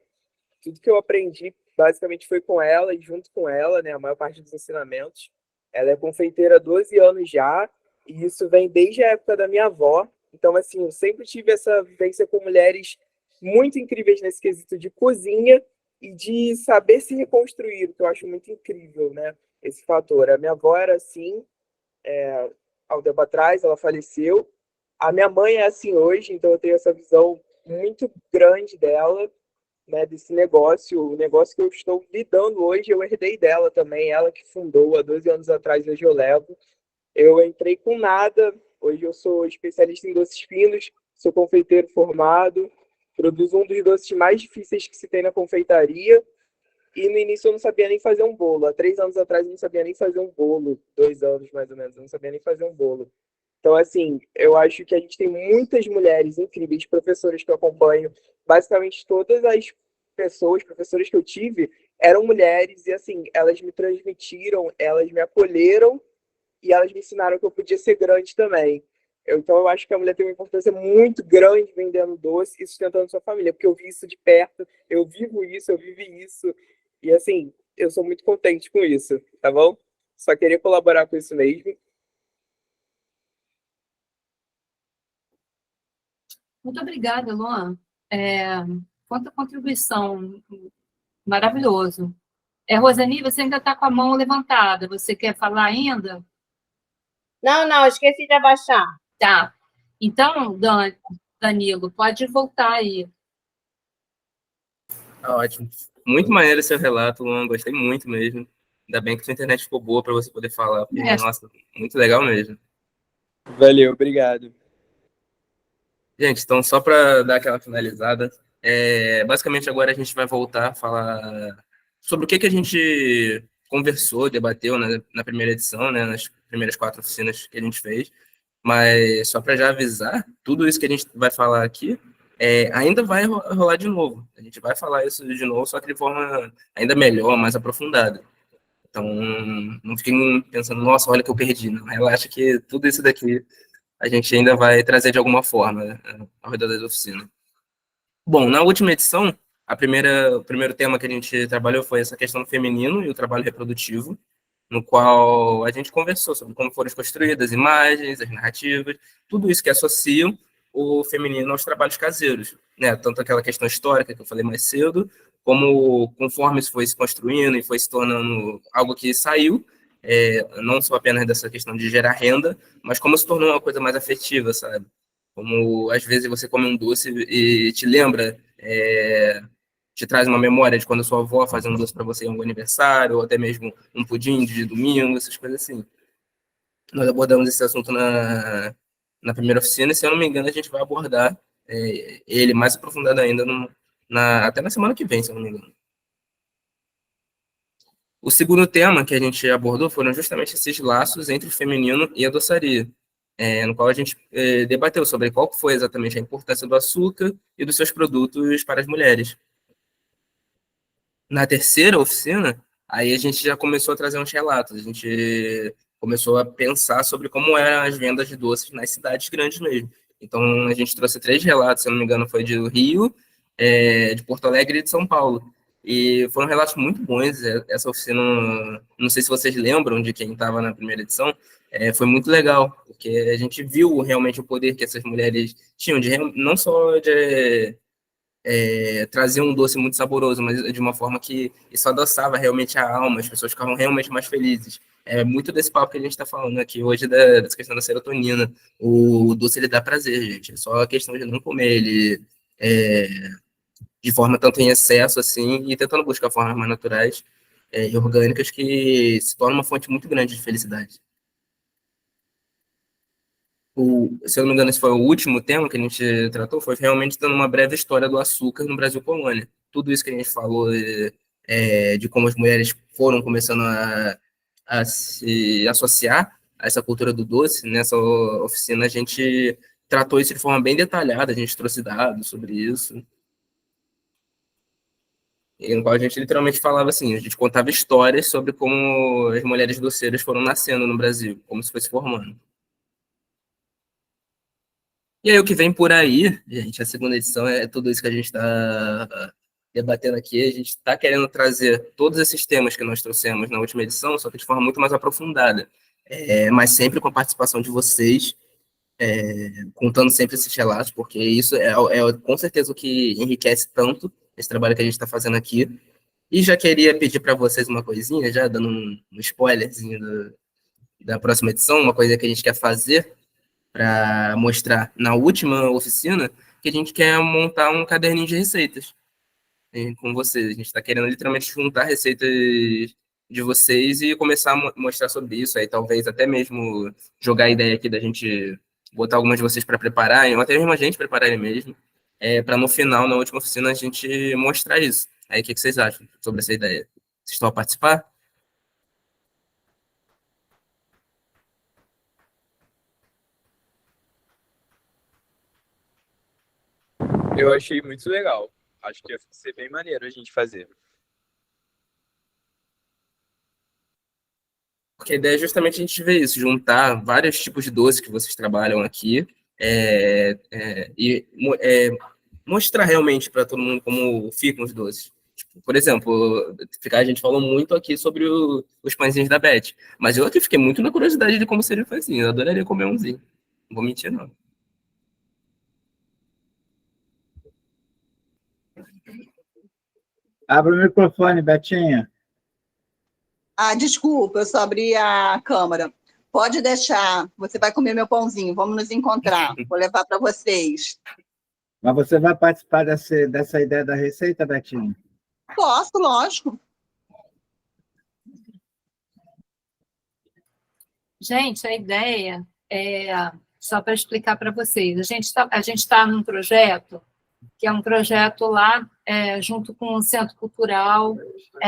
Tudo que eu aprendi, basicamente, foi com ela e junto com ela, né? A maior parte dos ensinamentos. Ela é confeiteira há 12 anos já, e isso vem desde a época da minha avó. Então, assim, eu sempre tive essa vivência com mulheres muito incríveis nesse quesito de cozinha e de saber se reconstruir, o que eu acho muito incrível, né? Esse fator. A minha avó era assim, há um tempo atrás, ela faleceu. A minha mãe é assim hoje, então eu tenho essa visão muito grande dela, né, desse negócio. O negócio que eu estou lidando hoje, eu herdei dela também, ela que fundou há 12 anos atrás, hoje eu levo. Eu entrei com nada, hoje eu sou especialista em doces finos, sou confeiteiro formado, produzo um dos doces mais difíceis que se tem na confeitaria, e no início eu não sabia nem fazer um bolo. Há 3 anos atrás eu não sabia nem fazer um bolo, 2 anos mais ou menos, eu não sabia nem fazer um bolo. Então, assim, eu acho que a gente tem muitas mulheres incríveis, professoras que eu acompanho. Basicamente, todas as professoras que eu tive, eram mulheres e, assim, elas me transmitiram, elas me acolheram e elas me ensinaram que eu podia ser grande também. Então, eu acho que a mulher tem uma importância muito grande vendendo doce e sustentando sua família, porque eu vi isso de perto, eu vivo isso, eu vivi isso. E, assim, eu sou muito contente com isso, tá bom? Só queria colaborar com isso mesmo. Muito obrigada, Luan. Quanta contribuição. Maravilhoso. Rosani, você ainda está com a mão levantada. Você quer falar ainda? Não, esqueci de abaixar. Tá. Então, Danilo, pode voltar aí. Ótimo. Muito maneiro seu relato, Luan. Gostei muito mesmo. Ainda bem que sua internet ficou boa para você poder falar. Porque, nossa, muito legal mesmo. Valeu, obrigado. Gente, então só para dar aquela finalizada, basicamente agora a gente vai voltar a falar sobre o que a gente conversou, debateu na primeira edição, né, nas primeiras 4 oficinas que a gente fez, mas só para já avisar, tudo isso que a gente vai falar aqui ainda vai rolar de novo. A gente vai falar isso de novo, só que de forma ainda melhor, mais aprofundada. Então, não fiquem pensando, nossa, olha o que eu perdi. Não, relaxa que tudo isso daqui a gente ainda vai trazer de alguma forma, né, ao redor das oficinas. Bom, na última edição, o primeiro tema que a gente trabalhou foi essa questão do feminino e o trabalho reprodutivo, no qual a gente conversou sobre como foram construídas as imagens, as narrativas, tudo isso que associam o feminino aos trabalhos caseiros, né? Tanto aquela questão histórica que eu falei mais cedo, como conforme isso foi se construindo e foi se tornando algo que saiu, não só apenas dessa questão de gerar renda, mas como se tornou uma coisa mais afetiva, sabe? Como às vezes você come um doce e te lembra, te traz uma memória de quando a sua avó fazia um doce para você em algum aniversário, ou até mesmo um pudim de domingo, essas coisas assim. Nós abordamos esse assunto na primeira oficina, e se eu não me engano, a gente vai abordar ele mais aprofundado ainda até na semana que vem, se eu não me engano. O segundo tema que a gente abordou foram justamente esses laços entre o feminino e a doçaria, no qual a gente debateu sobre qual foi exatamente a importância do açúcar e dos seus produtos para as mulheres. Na terceira oficina, aí a gente já começou a trazer uns relatos, a gente começou a pensar sobre como eram as vendas de doces nas cidades grandes mesmo. Então, a gente trouxe 3 relatos, se eu não me engano, foi de Rio, de Porto Alegre e de São Paulo. E foram relatos muito bons. Essa oficina, não sei se vocês lembram de quem estava na primeira edição, foi muito legal, porque a gente viu realmente o poder que essas mulheres tinham, não só de trazer um doce muito saboroso, mas de uma forma que isso adoçava realmente a alma, as pessoas ficavam realmente mais felizes. É muito desse papo que a gente está falando aqui hoje, dessa questão da serotonina. O doce, ele dá prazer, gente, é só a questão de não comer ele de forma tanto em excesso, assim, e tentando buscar formas mais naturais e orgânicas que se torna uma fonte muito grande de felicidade. Se eu não me engano, esse foi o último tema que a gente tratou, foi realmente dando uma breve história do açúcar no Brasil colônia. Tudo isso que a gente falou de como as mulheres foram começando a se associar a essa cultura do doce, nessa oficina a gente tratou isso de forma bem detalhada, a gente trouxe dados sobre isso. E no qual a gente literalmente falava assim, a gente contava histórias sobre como as mulheres doceiras foram nascendo no Brasil, como se fosse formando. E aí, o que vem por aí, gente, a segunda edição é tudo isso que a gente está debatendo aqui. A gente está querendo trazer todos esses temas que nós trouxemos na última edição, só que de forma muito mais aprofundada, mas sempre com a participação de vocês, contando sempre esses relatos, porque isso é com certeza o que enriquece tanto esse trabalho que a gente está fazendo aqui. E já queria pedir para vocês uma coisinha, já dando um spoilerzinho da próxima edição, uma coisa que a gente quer fazer para mostrar na última oficina, que a gente quer montar um caderninho de receitas com vocês. A gente está querendo literalmente juntar receitas de vocês e começar a mostrar sobre isso, aí talvez até mesmo jogar a ideia aqui da gente botar algumas de vocês para prepararem, ou até mesmo a gente prepararem mesmo, para no final, na última oficina, a gente mostrar isso. Aí o que vocês acham sobre essa ideia? Vocês estão a participar? Eu achei muito legal. Acho que ia ser bem maneiro a gente fazer. Porque a ideia é justamente a gente ver isso, juntar vários tipos de doces que vocês trabalham aqui e mostrar realmente para todo mundo como ficam os doces. Tipo, por exemplo, a gente falou muito aqui sobre os pãezinhos da Beth, mas eu aqui fiquei muito na curiosidade de como seria o pãezinho. Eu adoraria comer umzinho. Não vou mentir, não. Abre o microfone, Betinha. Desculpa, eu só abri a câmera. Pode deixar, você vai comer meu pãozinho, vamos nos encontrar. Vou levar para vocês. Mas você vai participar dessa ideia da receita, Betinha? Posso, lógico. Gente, a ideia só para explicar para vocês, a gente está num projeto, que é um projeto lá, junto com o Centro Cultural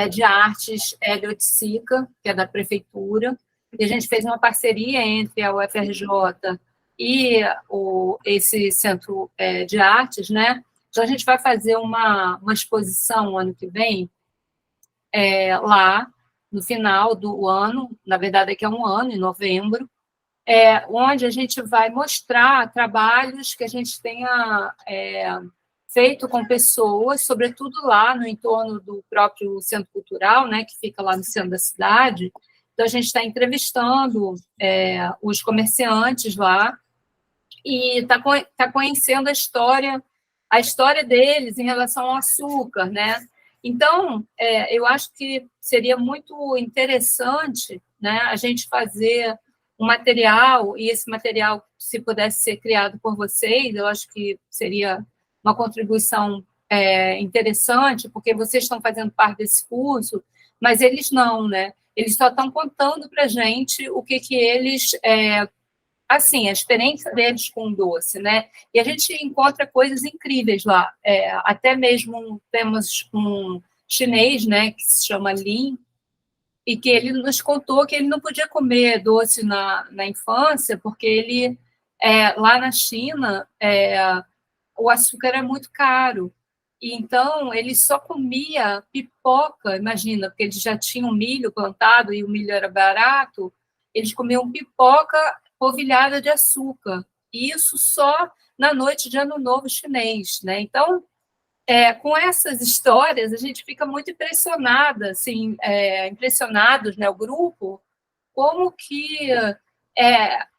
de Artes Hélio de Sica, que é da Prefeitura, e a gente fez uma parceria entre a UFRJ e esse Centro de Artes, né? Então, a gente vai fazer uma exposição ano que vem, lá, no final do ano, na verdade, daqui a um ano, em novembro, onde a gente vai mostrar trabalhos que a gente tenha feito com pessoas, sobretudo lá no entorno do próprio Centro Cultural, né, que fica lá no centro da cidade. Então, a gente está entrevistando os comerciantes lá e está conhecendo a história deles em relação ao açúcar, né? Então, eu acho que seria muito interessante, né, a gente fazer um material, e esse material, se pudesse ser criado por vocês, eu acho que seria uma contribuição interessante, porque vocês estão fazendo parte desse curso, mas eles não, né? Eles só estão contando para a gente o que eles... assim, a experiência deles com o doce, né? E a gente encontra coisas incríveis lá. Até mesmo temos um chinês, né, que se chama Lin, e que ele nos contou que ele não podia comer doce na infância, porque ele, lá na China, o açúcar é muito caro. E então, ele só comia pipoca, imagina, porque eles já tinham milho plantado e o milho era barato, eles comiam pipoca polvilhada de açúcar. E isso só na noite de Ano Novo chinês, né? Então, com essas histórias, a gente fica muito impressionada, assim, impressionados, né, o grupo, como que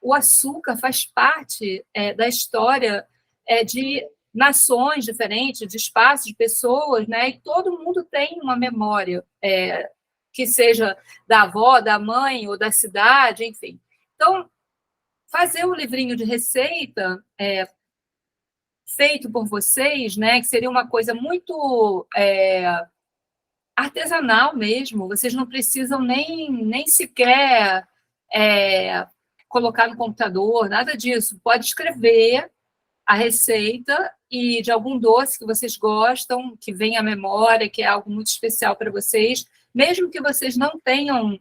o açúcar faz parte da história de nações diferentes, de espaços, de pessoas, né? E todo mundo tem uma memória, que seja da avó, da mãe ou da cidade, enfim. Então, fazer um livrinho de receita feito por vocês, né? Que seria uma coisa muito artesanal mesmo. Vocês não precisam nem sequer colocar no computador, nada disso. Pode escrever a receita e de algum doce que vocês gostam, que vem à memória, que é algo muito especial para vocês, mesmo que vocês não tenham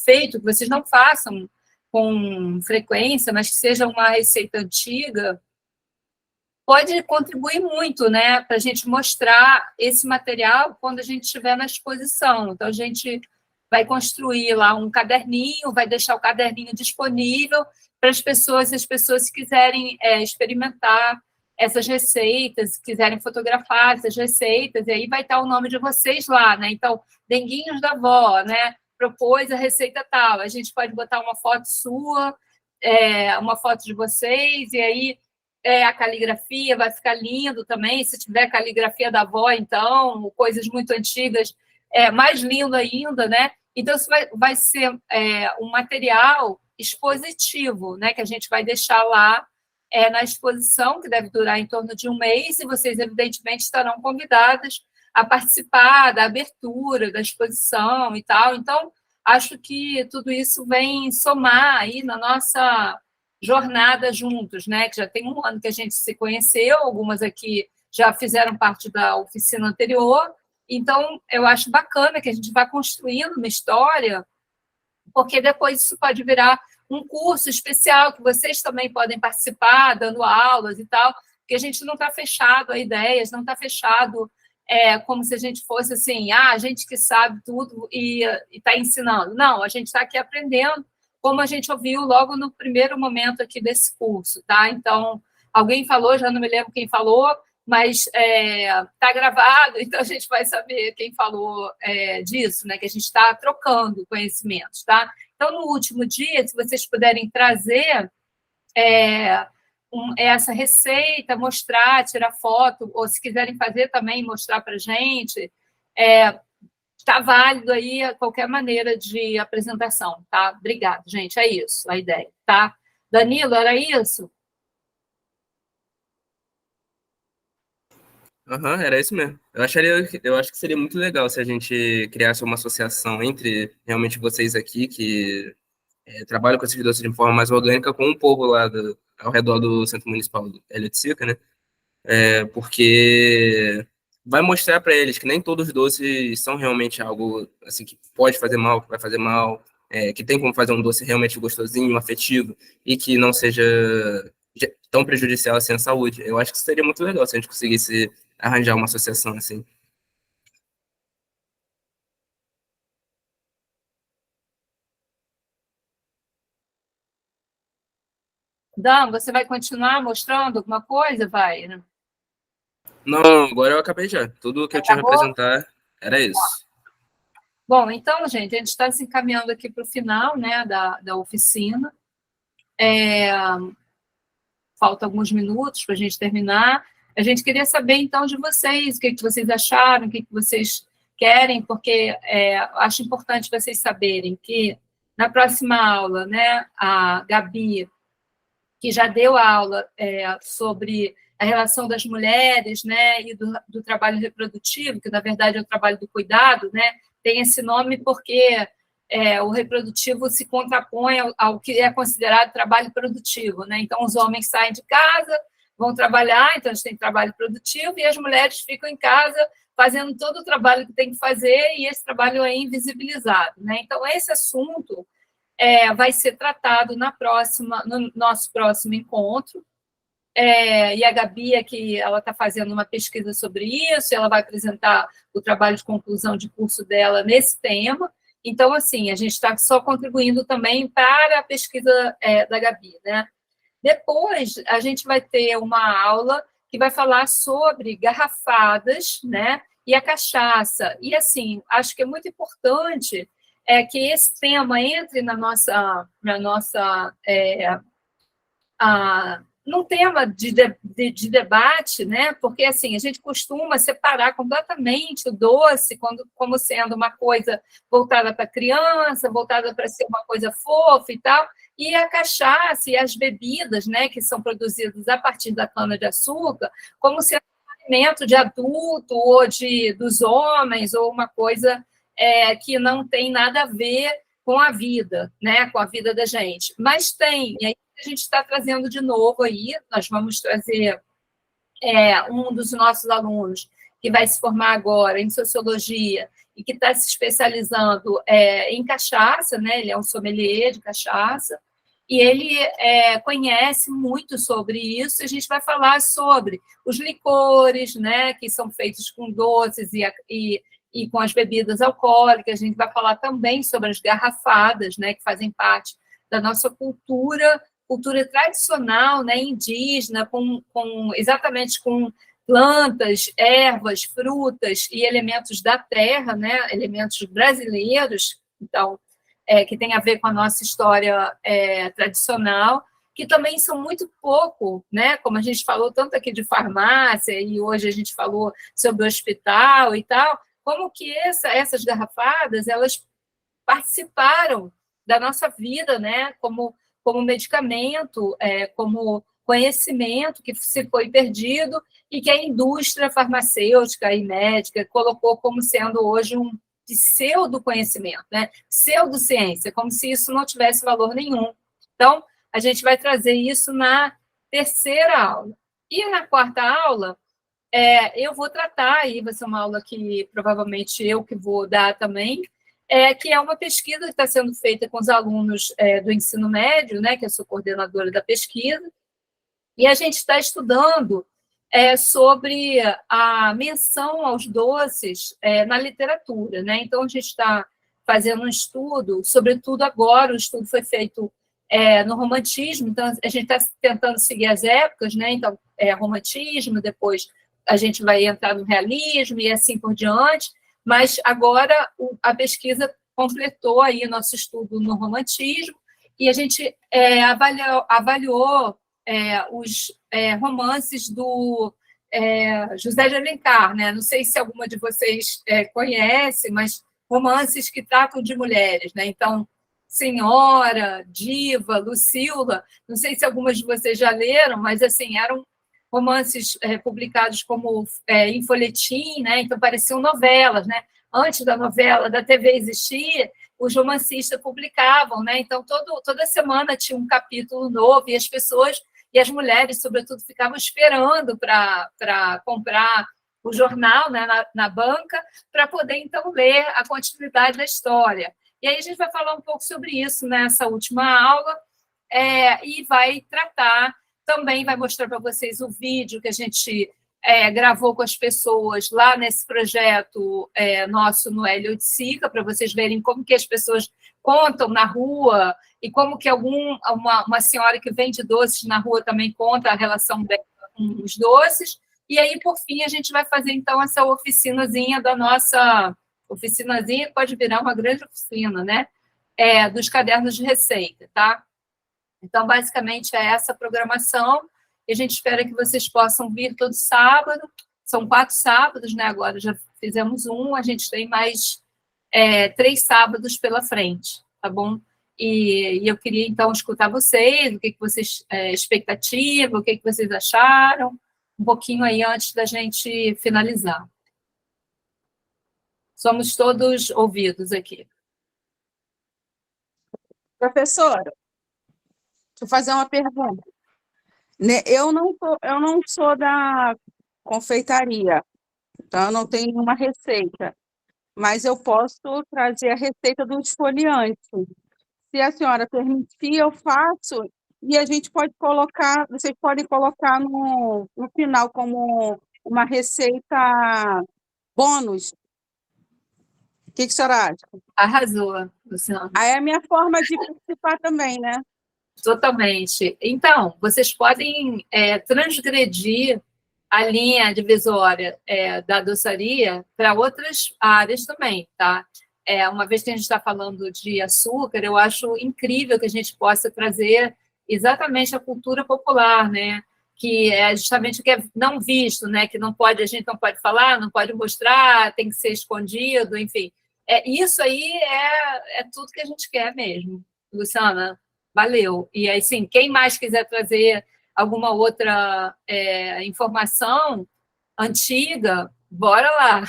feito, que vocês não façam com frequência, mas que seja uma receita antiga, pode contribuir muito, né, para a gente mostrar esse material quando a gente estiver na exposição. Então, a gente vai construir lá um caderninho, vai deixar o caderninho disponível para as pessoas, se as pessoas quiserem experimentar essas receitas, se quiserem fotografar essas receitas, e aí vai estar o nome de vocês lá, né? Então, Denguinhos da Vó, né? Propôs a receita tal, a gente pode botar uma foto sua, uma foto de vocês, e aí a caligrafia vai ficar lindo também, se tiver caligrafia da avó, então, coisas muito antigas, mais lindo ainda, né? Então, isso vai ser um material expositivo, né, que a gente vai deixar lá na exposição, que deve durar em torno de um mês, e vocês, evidentemente, estarão convidadas a participar da abertura da exposição e tal. Então, acho que tudo isso vem somar aí na nossa jornada juntos, né, que já tem um ano que a gente se conheceu, algumas aqui já fizeram parte da oficina anterior, então eu acho bacana que a gente vá construindo uma história, porque depois isso pode virar um curso especial, que vocês também podem participar, dando aulas e tal, porque a gente não está fechado a ideias, não está fechado como se a gente fosse assim, a gente que sabe tudo e está ensinando. Não, a gente está aqui aprendendo, como a gente ouviu logo no primeiro momento aqui desse curso, tá? Então, alguém falou, já não me lembro quem falou, mas está gravado, então a gente vai saber quem falou disso, né? Que a gente está trocando conhecimentos, tá? Então, no último dia, se vocês puderem trazer essa receita, mostrar, tirar foto, ou se quiserem fazer também, mostrar para a gente, está válido aí a qualquer maneira de apresentação, tá? Obrigada, gente, é isso a ideia, tá? Danilo, era isso? Aham, era isso mesmo. Eu acho que seria muito legal se a gente criasse uma associação entre realmente vocês aqui, que trabalham com esses doces de forma mais orgânica, com o povo lá ao redor do Centro Municipal do Hélio de Sica, né? Porque vai mostrar para eles que nem todos os doces são realmente algo assim que pode fazer mal, que vai fazer mal, que tem como fazer um doce realmente gostosinho, afetivo, e que não seja tão prejudicial assim à saúde. Eu acho que seria muito legal se a gente conseguisse arranjar uma associação assim. Dan, você vai continuar mostrando alguma coisa? Vai, né? Não, agora eu acabei já. Tudo que eu tinha a apresentar era isso. Bom, então, gente, a gente está se encaminhando aqui para o final, né, da oficina. Falta alguns minutos para a gente terminar. A gente queria saber, então, de vocês, o que vocês acharam, o que vocês querem, porque acho importante vocês saberem que na próxima aula, né, a Gabi, que já deu aula sobre a relação das mulheres, né, e do trabalho reprodutivo, que, na verdade, é o trabalho do cuidado, né, tem esse nome porque o reprodutivo se contrapõe ao que é considerado trabalho produtivo, né? Então, os homens saem de casa, vão trabalhar, então a gente tem trabalho produtivo, e as mulheres ficam em casa fazendo todo o trabalho que tem que fazer e esse trabalho é invisibilizado, né? Então, esse assunto vai ser tratado no nosso próximo encontro. E a Gabi aqui, ela está fazendo uma pesquisa sobre isso, ela vai apresentar o trabalho de conclusão de curso dela nesse tema. Então, assim, a gente está só contribuindo também para a pesquisa da Gabi, né? Depois, a gente vai ter uma aula que vai falar sobre garrafadas, né? E a cachaça. E, assim, acho que é muito importante que esse tema entre num tema de debate, né? Porque assim a gente costuma separar completamente o doce como sendo uma coisa voltada para criança, voltada para ser uma coisa fofa e tal, e a cachaça e as bebidas, né, que são produzidas a partir da cana-de-açúcar, como sendo um alimento de adulto ou dos homens, ou uma coisa que não tem nada a ver com a vida, né, com a vida da gente. Mas tem, e aí a gente está trazendo de novo aí, nós vamos trazer um dos nossos alunos que vai se formar agora em Sociologia e que está se especializando em cachaça, né, ele é um sommelier de cachaça, e ele conhece muito sobre isso, e a gente vai falar sobre os licores, né, que são feitos com doces e com as bebidas alcoólicas, a gente vai falar também sobre as garrafadas, né, que fazem parte da nossa cultura tradicional, né, indígena, exatamente com plantas, ervas, frutas e elementos da terra, né, elementos brasileiros, então, que tem a ver com a nossa história tradicional, que também são muito pouco, né, como a gente falou tanto aqui de farmácia, e hoje a gente falou sobre o hospital e tal, como que essas garrafadas, elas participaram da nossa vida, né, como medicamento, como conhecimento que se foi perdido e que a indústria farmacêutica e médica colocou como sendo hoje um pseudo-conhecimento, né? Pseudociência, como se isso não tivesse valor nenhum. Então, a gente vai trazer isso na terceira aula. E na quarta aula, eu vou tratar, aí vai ser uma aula que provavelmente eu que vou dar também, que é uma pesquisa que está sendo feita com os alunos do ensino médio, né, que eu sou coordenadora da pesquisa, e a gente está estudando sobre a menção aos doces na literatura, né? Então, a gente está fazendo um estudo, sobretudo agora, o estudo foi feito no romantismo, então a gente está tentando seguir as épocas, né? Então, romantismo, depois a gente vai entrar no realismo e assim por diante, mas agora a pesquisa completou aí nosso estudo no romantismo e a gente avaliou os romances do José de Alencar, né? Não sei se alguma de vocês conhece, mas romances que tratam de mulheres, né? Então, Senhora, Diva, Lucila, não sei se algumas de vocês já leram, mas assim eram romances publicados como em folhetim, né? Então pareciam novelas, né? Antes da novela da TV existir, os romancistas publicavam, né? Então toda semana tinha um capítulo novo e as pessoas e as mulheres, sobretudo, ficavam esperando para comprar o jornal, né, na banca, para poder então ler a continuidade da história. E aí a gente vai falar um pouco sobre isso nessa última aula e vai tratar. Também vai mostrar para vocês o vídeo que a gente gravou com as pessoas lá nesse projeto nosso no Hélio de Sica, para vocês verem como que as pessoas contam na rua e como que uma senhora que vende doces na rua também conta a relação dela com os doces. E aí, por fim, a gente vai fazer, então, essa oficinazinha da nossa... Oficinazinha pode virar uma grande oficina, né? Dos cadernos de receita, tá? Então, basicamente, é essa programação. E a gente espera que vocês possam vir todo sábado. São 4 sábados, né? Agora já fizemos um, a gente tem mais 3 sábados pela frente, tá bom? E eu queria, então, escutar vocês, o que vocês... expectativa, o que vocês acharam, um pouquinho aí antes da gente finalizar. Somos todos ouvidos aqui. Professora, deixa eu fazer uma pergunta. Eu não sou da confeitaria, Então, eu não tenho nenhuma receita, mas eu posso trazer a receita do esfoliante. Se a senhora permitir, eu faço e a gente pode colocar, vocês podem colocar no final como uma receita bônus. O que a senhora acha? Arrasou, Luciana. Aí é a minha forma de participar também, né? Totalmente. Então, vocês podem transgredir a linha divisória da doçaria para outras áreas também, tá? Uma vez que a gente está falando de açúcar, eu acho incrível que a gente possa trazer exatamente a cultura popular, né? Que é justamente o que é não visto, né? Que não pode, a gente não pode falar, não pode mostrar, tem que ser escondido, enfim. Isso aí é tudo que a gente quer mesmo. Luciana, valeu. E aí, sim, quem mais quiser trazer alguma outra informação antiga, bora lá.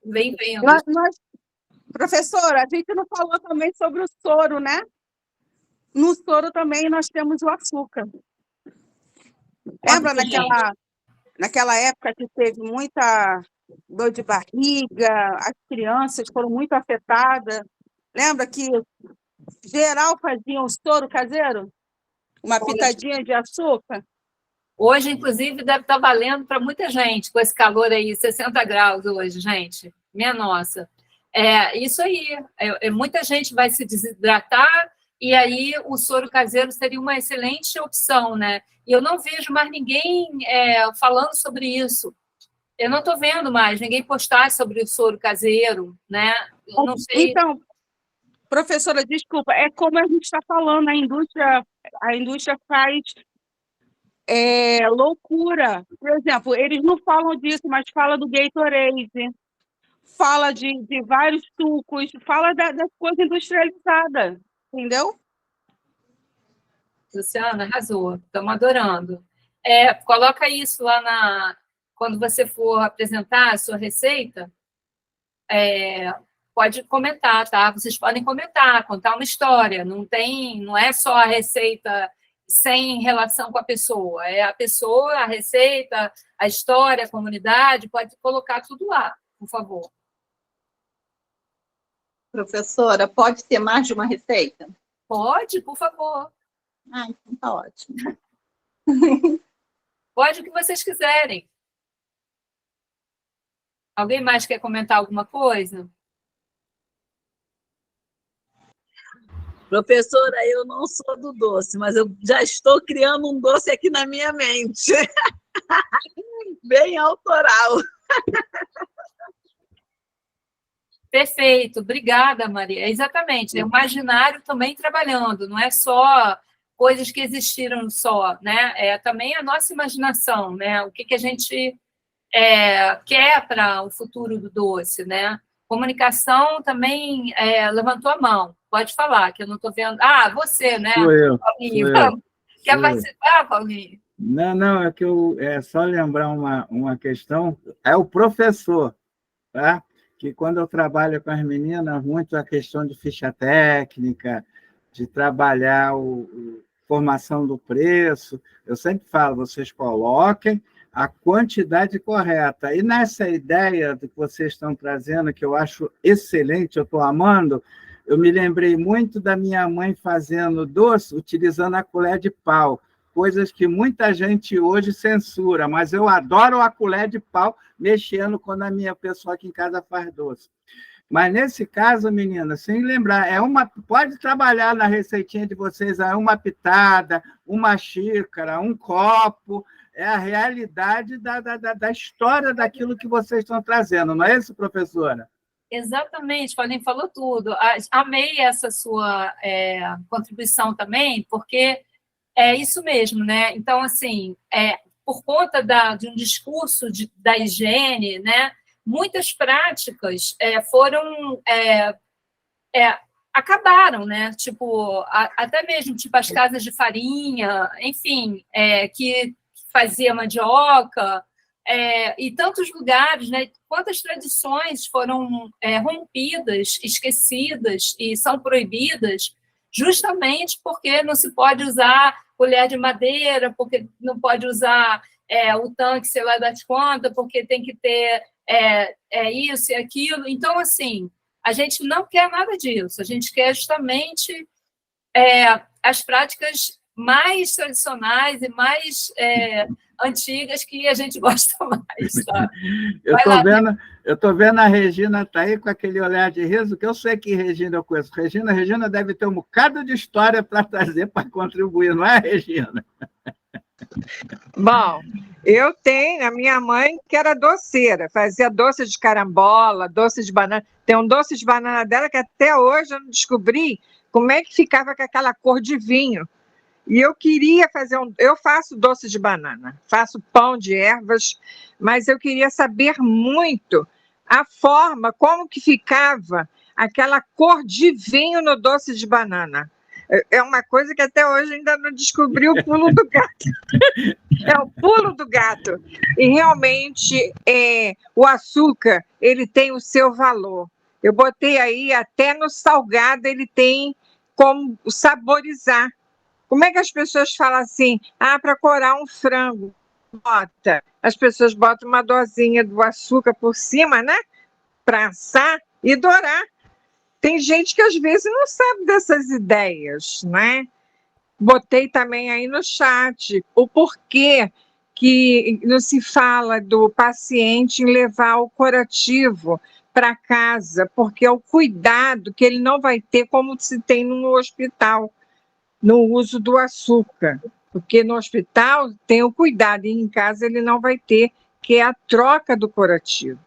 Vem vendo. Professora, a gente não falou também sobre o soro, né? No soro também nós temos o açúcar. Lembra naquela época que teve muita dor de barriga, as crianças foram muito afetadas? Lembra que geral fazia um soro caseiro? Uma pitadinha de açúcar? Hoje, inclusive, deve estar valendo para muita gente, com esse calor aí, 60 graus hoje, gente. Minha nossa. Isso aí. Muita gente vai se desidratar e aí o soro caseiro seria uma excelente opção, né? E eu não vejo mais ninguém falando sobre isso. Eu não estou vendo mais ninguém postar sobre o soro caseiro, né? Eu não sei. Então, professora, desculpa, é como a gente está falando, a indústria faz loucura. Por exemplo, eles não falam disso, mas fala do Gatorade, fala de vários sucos, fala das coisas industrializadas, entendeu? Luciana, arrasou. Estamos adorando. Coloca isso lá quando você for apresentar a sua receita, pode comentar, tá? Vocês podem comentar, contar uma história. Não é só a receita sem relação com a pessoa. É a pessoa, a receita, a história, a comunidade, pode colocar tudo lá, por favor. Professora, pode ter mais de uma receita? Pode, por favor. Então tá ótimo. Pode o que vocês quiserem. Alguém mais quer comentar alguma coisa? Professora, eu não sou do doce, mas eu já estou criando um doce aqui na minha mente. Bem autoral. Perfeito, obrigada, Maria. Exatamente, é o imaginário também trabalhando, não é só coisas que existiram só, né? É também a nossa imaginação, né? O que a gente quer para o futuro do doce, né? Comunicação também levantou a mão. Pode falar, que eu não estou vendo. Você, né? Sou eu. Paulinho. Quer participar, Paulinho? Não, é que só lembrar uma questão, é o professor, tá? Que quando eu trabalho com as meninas, muito a questão de ficha técnica, de trabalhar formação do preço, eu sempre falo, vocês coloquem a quantidade correta. E nessa ideia que vocês estão trazendo, que eu acho excelente, eu estou amando, eu me lembrei muito da minha mãe fazendo doce, utilizando a colher de pau, coisas que muita gente hoje censura, mas eu adoro a colher de pau mexendo quando a minha pessoa aqui em casa faz doce. Mas nesse caso, menina, sem lembrar, pode trabalhar na receitinha de vocês, uma pitada, uma xícara, um copo, é a realidade da história daquilo que vocês estão trazendo, não é isso, professora? Exatamente, Paulinho falou tudo. Amei essa sua contribuição também, porque é isso mesmo, né? Então, assim, por conta de um discurso da higiene, né? Muitas práticas acabaram, né? Tipo, até mesmo tipo as casas de farinha, enfim, que fazia mandioca, e tantos lugares, né? Quantas tradições foram rompidas, esquecidas e são proibidas justamente porque não se pode usar colher de madeira, porque não pode usar o tanque, sei lá das quantas, porque tem que ter é isso e aquilo. Então, assim, a gente não quer nada disso, a gente quer justamente as práticas mais tradicionais e mais antigas que a gente gosta mais. Tá? Eu estou vendo a Regina tá aí com aquele olhar de riso, que eu sei que Regina eu conheço. Regina deve ter um bocado de história para trazer, para contribuir, não é, Regina? Bom, eu tenho a minha mãe que era doceira, fazia doce de carambola, doce de banana. Tem um doce de banana dela que até hoje eu não descobri como é que ficava com aquela cor de vinho. E eu queria fazer eu faço doce de banana, faço pão de ervas, mas eu queria saber muito a forma, como que ficava aquela cor de vinho no doce de banana. É uma coisa que até hoje ainda não descobri o pulo do gato. É o pulo do gato. E realmente o açúcar, ele tem o seu valor. Eu botei aí, até no salgado ele tem como saborizar. Como é que as pessoas falam assim? Para corar um frango, bota. As pessoas botam uma dosinha do açúcar por cima, né? Para assar e dourar. Tem gente que às vezes não sabe dessas ideias, né? Botei também aí no chat o porquê que não se fala do paciente em levar o curativo para casa, porque é o cuidado que ele não vai ter como se tem no hospital, no uso do açúcar. Porque no hospital tem o cuidado, e em casa ele não vai ter, que é a troca do curativo.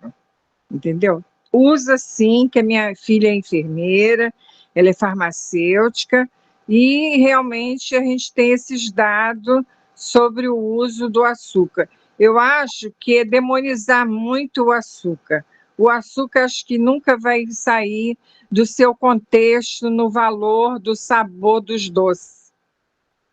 Entendeu? Usa sim, que a minha filha é enfermeira, ela é farmacêutica, e realmente a gente tem esses dados sobre o uso do açúcar. Eu acho que é demonizar muito o açúcar. O açúcar acho que nunca vai sair do seu contexto no valor do sabor dos doces.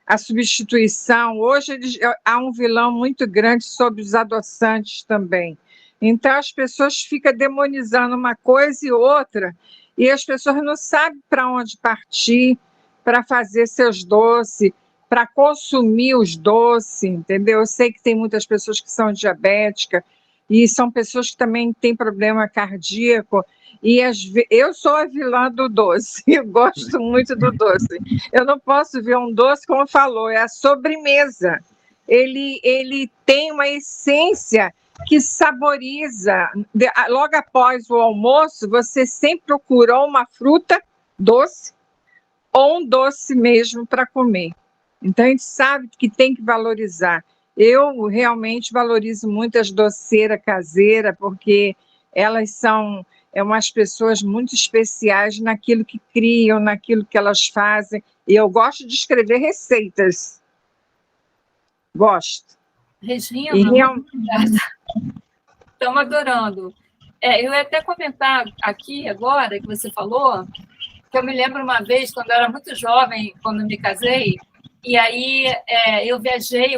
A substituição, hoje há um vilão muito grande sobre os adoçantes também. Então, as pessoas ficam demonizando uma coisa e outra, e as pessoas não sabem para onde partir para fazer seus doces, para consumir os doces, entendeu? Eu sei que tem muitas pessoas que são diabéticas, e são pessoas que também têm problema cardíaco, e eu sou a vilã do doce, eu gosto muito do doce. Eu não posso ver um doce, como falou, é a sobremesa. Ele tem uma essência que saboriza. Logo após o almoço, você sempre procurou uma fruta doce ou um doce mesmo para comer. Então, a gente sabe que tem que valorizar. Eu realmente valorizo muito as doceiras caseiras, porque elas são umas pessoas muito especiais naquilo que criam, naquilo que elas fazem. E eu gosto de escrever receitas. Gosto. Regina, estamos adorando. Eu ia até comentar aqui agora, que você falou, que eu me lembro uma vez, quando eu era muito jovem, quando me casei, e aí eu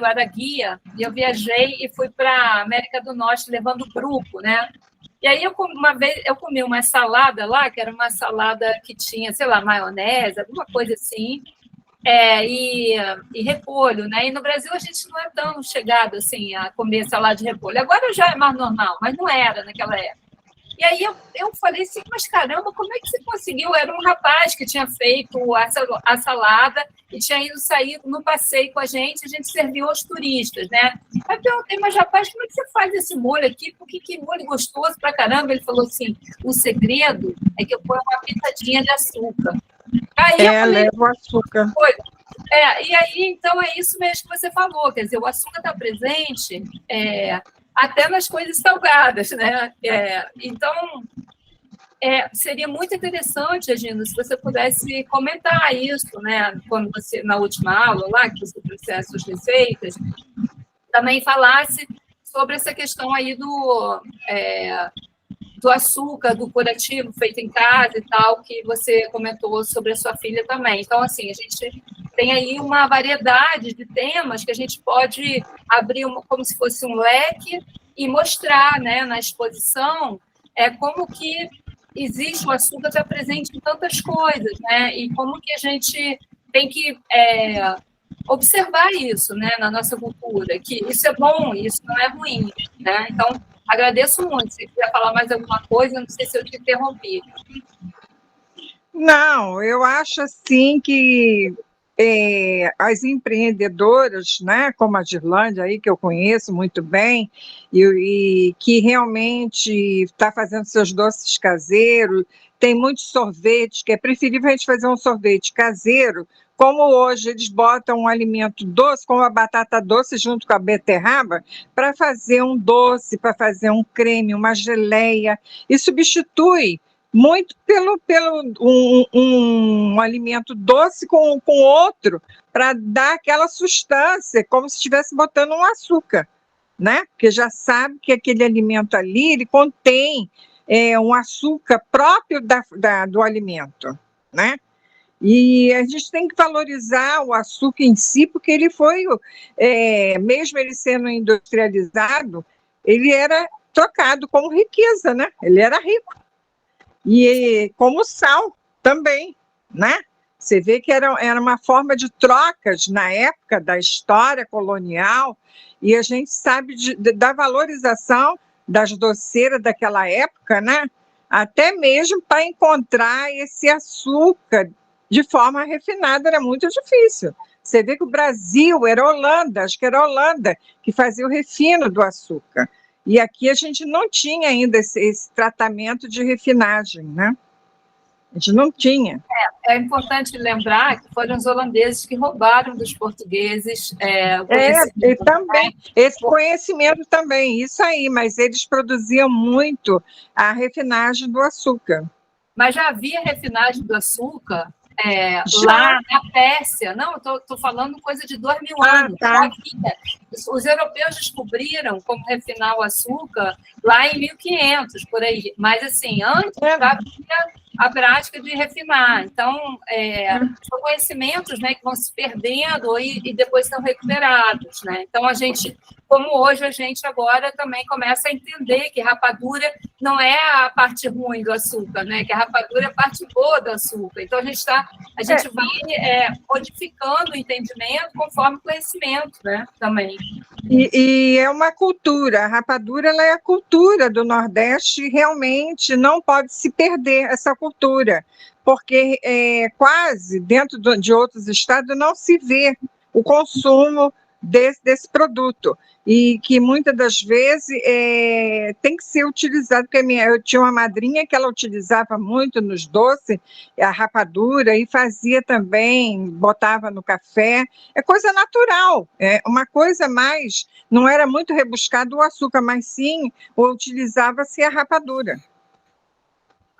era guia, e eu viajei e fui para a América do Norte levando grupo, né? E aí uma vez eu comi uma salada lá, que era uma salada que tinha, sei lá, maionese, alguma coisa assim, e repolho, né? E no Brasil a gente não é tão chegado assim a comer salada de repolho. Agora já é mais normal, mas não era naquela época. E aí eu falei assim, mas caramba, como é que você conseguiu? Era um rapaz que tinha feito a salada e tinha ido sair no passeio com a gente serviu aos turistas, né? Aí eu perguntei, mas rapaz, como é que você faz esse molho aqui? Porque que molho gostoso pra caramba. Ele falou assim, o segredo é que eu ponho uma pitadinha de açúcar. Aí eu falei, leva o açúcar. E aí, então, é isso mesmo que você falou, quer dizer, o açúcar está presente até nas coisas salgadas, né? Então, seria muito interessante, Regina, se você pudesse comentar isso, né? Quando você, na última aula lá, que você trouxe suas receitas, também falasse sobre essa questão aí do açúcar, do curativo feito em casa e tal, que você comentou sobre a sua filha também. Então, assim, a gente tem aí uma variedade de temas que a gente pode abrir como se fosse um leque e mostrar, né, na exposição como que existe o açúcar já presente em tantas coisas, né, e como que a gente tem que observar isso, né, na nossa cultura, que isso é bom, isso não é ruim, né? Então, Agradeço muito. Se quiser falar mais alguma coisa, não sei se eu te interrompi. Não, eu acho assim que as empreendedoras, né, como a Girlândia aí, que eu conheço muito bem, e que realmente está fazendo seus doces caseiros, tem muitos sorvetes, que é preferível a gente fazer um sorvete caseiro, como hoje eles botam um alimento doce, como a batata doce junto com a beterraba, para fazer um doce, para fazer um creme, uma geleia, e substitui muito pelo um alimento doce com outro, para dar aquela sustância, como se estivesse botando um açúcar, né? Porque já sabe que aquele alimento ali, ele contém um açúcar próprio do alimento, né? E a gente tem que valorizar o açúcar em si, porque ele foi, mesmo ele sendo industrializado, ele era trocado como riqueza, né? Ele era rico. E como sal também, né? Você vê que era uma forma de trocas na época da história colonial, e a gente sabe da valorização das doceiras daquela época, né? Até mesmo para encontrar esse açúcar de forma refinada era muito difícil. Você vê que o Brasil era Holanda, acho que era Holanda, que fazia o refino do açúcar. E aqui a gente não tinha ainda esse tratamento de refinagem, né? A gente não tinha. É importante lembrar que foram os holandeses que roubaram dos portugueses e também, esse conhecimento também, isso aí, mas eles produziam muito a refinagem do açúcar. Mas já havia refinagem do açúcar lá na Pérsia. Não, estou falando coisa de 2000 anos. Tá. Os europeus descobriram como refinar o açúcar lá em 1500, por aí. Mas, assim, antes já havia a prática de refinar. Então, são conhecimentos, né, que vão se perdendo e depois são recuperados, né? Então, a gente, como hoje, a gente agora também começa a entender que rapadura não é a parte ruim do açúcar, né? Que a rapadura é a parte boa do açúcar. Então, a gente vai modificando o entendimento conforme o conhecimento, né? Também. E é uma cultura, a rapadura ela é a cultura do Nordeste e realmente não pode se perder essa cultura, porque quase dentro de outros estados não se vê o consumo desse produto, e que muitas das vezes tem que ser utilizado, porque eu tinha uma madrinha que ela utilizava muito nos doces, a rapadura, e fazia também, botava no café, é coisa natural, é uma coisa mais, não era muito rebuscado o açúcar, mas sim, utilizava-se a rapadura.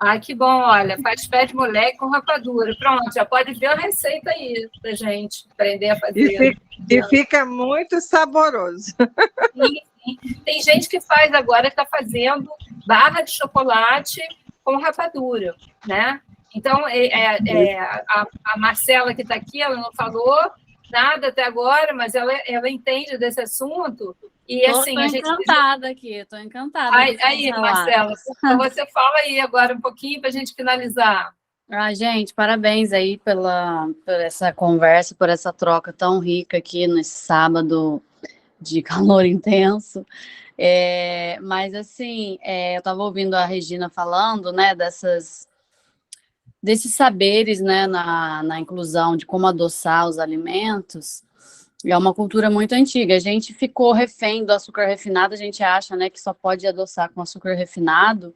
Ai, que bom, olha, faz pé de moleque com rapadura. Pronto, já pode ver a receita aí pra gente aprender a fazer. E fica muito saboroso. Sim. Tem gente que faz agora, está fazendo barra de chocolate com rapadura, né? Então, a Marcela que está aqui, ela não falou nada até agora, mas ela entende desse assunto. E assim, estou encantada aqui, estou encantada. Aí, Marcela, você fala aí agora um pouquinho para a gente finalizar. Gente, parabéns aí por essa conversa, por essa troca tão rica aqui nesse sábado de calor intenso. Mas assim, eu estava ouvindo a Regina falando, né, desses saberes, né, na inclusão de como adoçar os alimentos. É uma cultura muito antiga. A gente ficou refém do açúcar refinado, a gente acha, né, que só pode adoçar com açúcar refinado,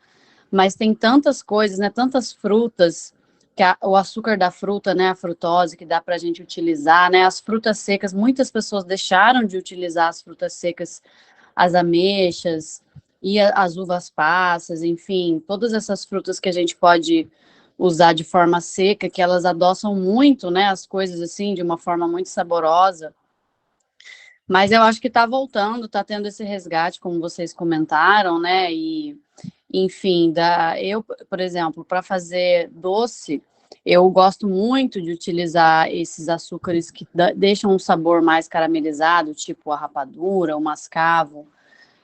mas tem tantas coisas, né, tantas frutas, que o açúcar da fruta, né, a frutose, que dá para a gente utilizar, né, as frutas secas, muitas pessoas deixaram de utilizar as frutas secas, as ameixas e as uvas passas, enfim, todas essas frutas que a gente pode usar de forma seca, que elas adoçam muito, né, as coisas assim, de uma forma muito saborosa. Mas eu acho que está voltando, está tendo esse resgate, como vocês comentaram, né? E, enfim, eu, por exemplo, para fazer doce, eu gosto muito de utilizar esses açúcares que deixam um sabor mais caramelizado, tipo a rapadura, o mascavo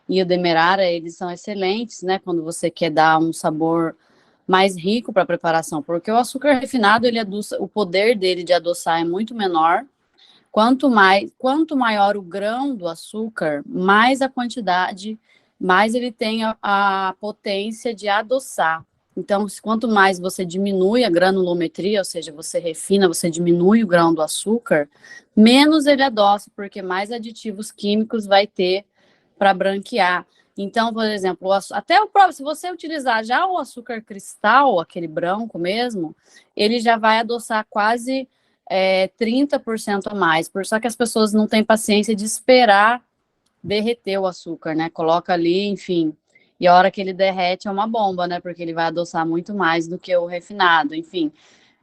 e o demerara, eles são excelentes, né? Quando você quer dar um sabor mais rico para a preparação, porque o açúcar refinado, ele adoça, o poder dele de adoçar é muito menor. Quanto maior o grão do açúcar, mais a quantidade mais ele tem a potência de adoçar. Então, quanto mais você diminui a granulometria, ou seja, você refina, você diminui o grão do açúcar, menos ele adoça, porque mais aditivos químicos vai ter para branquear. Então, por exemplo, até o próprio, se você utilizar já o açúcar cristal, aquele branco mesmo, ele já vai adoçar quase 30% a mais. Só que as pessoas não têm paciência de esperar derreter o açúcar, né? Coloca ali, enfim. E a hora que ele derrete é uma bomba, né? Porque ele vai adoçar muito mais do que o refinado, enfim.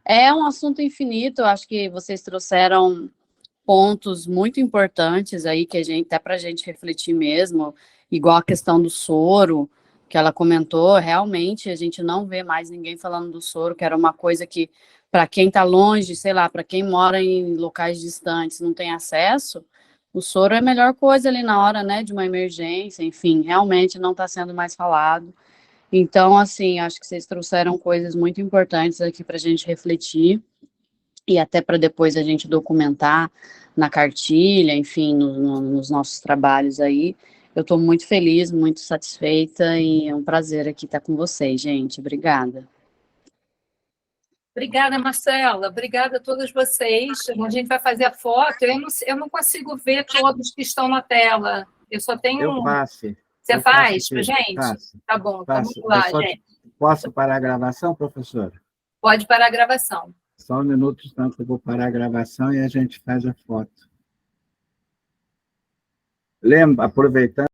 É um assunto infinito, eu acho que vocês trouxeram pontos muito importantes aí que a gente, até para a gente refletir mesmo, igual a questão do soro, que ela comentou, realmente a gente não vê mais ninguém falando do soro, que era uma coisa que, para quem está longe, sei lá, para quem mora em locais distantes, não tem acesso, o soro é a melhor coisa ali na hora, né, de uma emergência, enfim, realmente não está sendo mais falado. Então, assim, acho que vocês trouxeram coisas muito importantes aqui para a gente refletir e até para depois a gente documentar na cartilha, enfim, nos nossos trabalhos aí. Eu estou muito feliz, muito satisfeita e é um prazer aqui estar com vocês, gente. Obrigada. Obrigada, Marcela. Obrigada a todos vocês. A gente vai fazer a foto. Eu não consigo ver todos que estão na tela. Eu só tenho Eu passo. Você faz para gente? Passo. Tá bom, Passo. vamos lá, gente. Posso parar a gravação, professora? Pode parar a gravação. Só um minuto, então, que eu vou parar a gravação e a gente faz a foto. Lembra, aproveitando.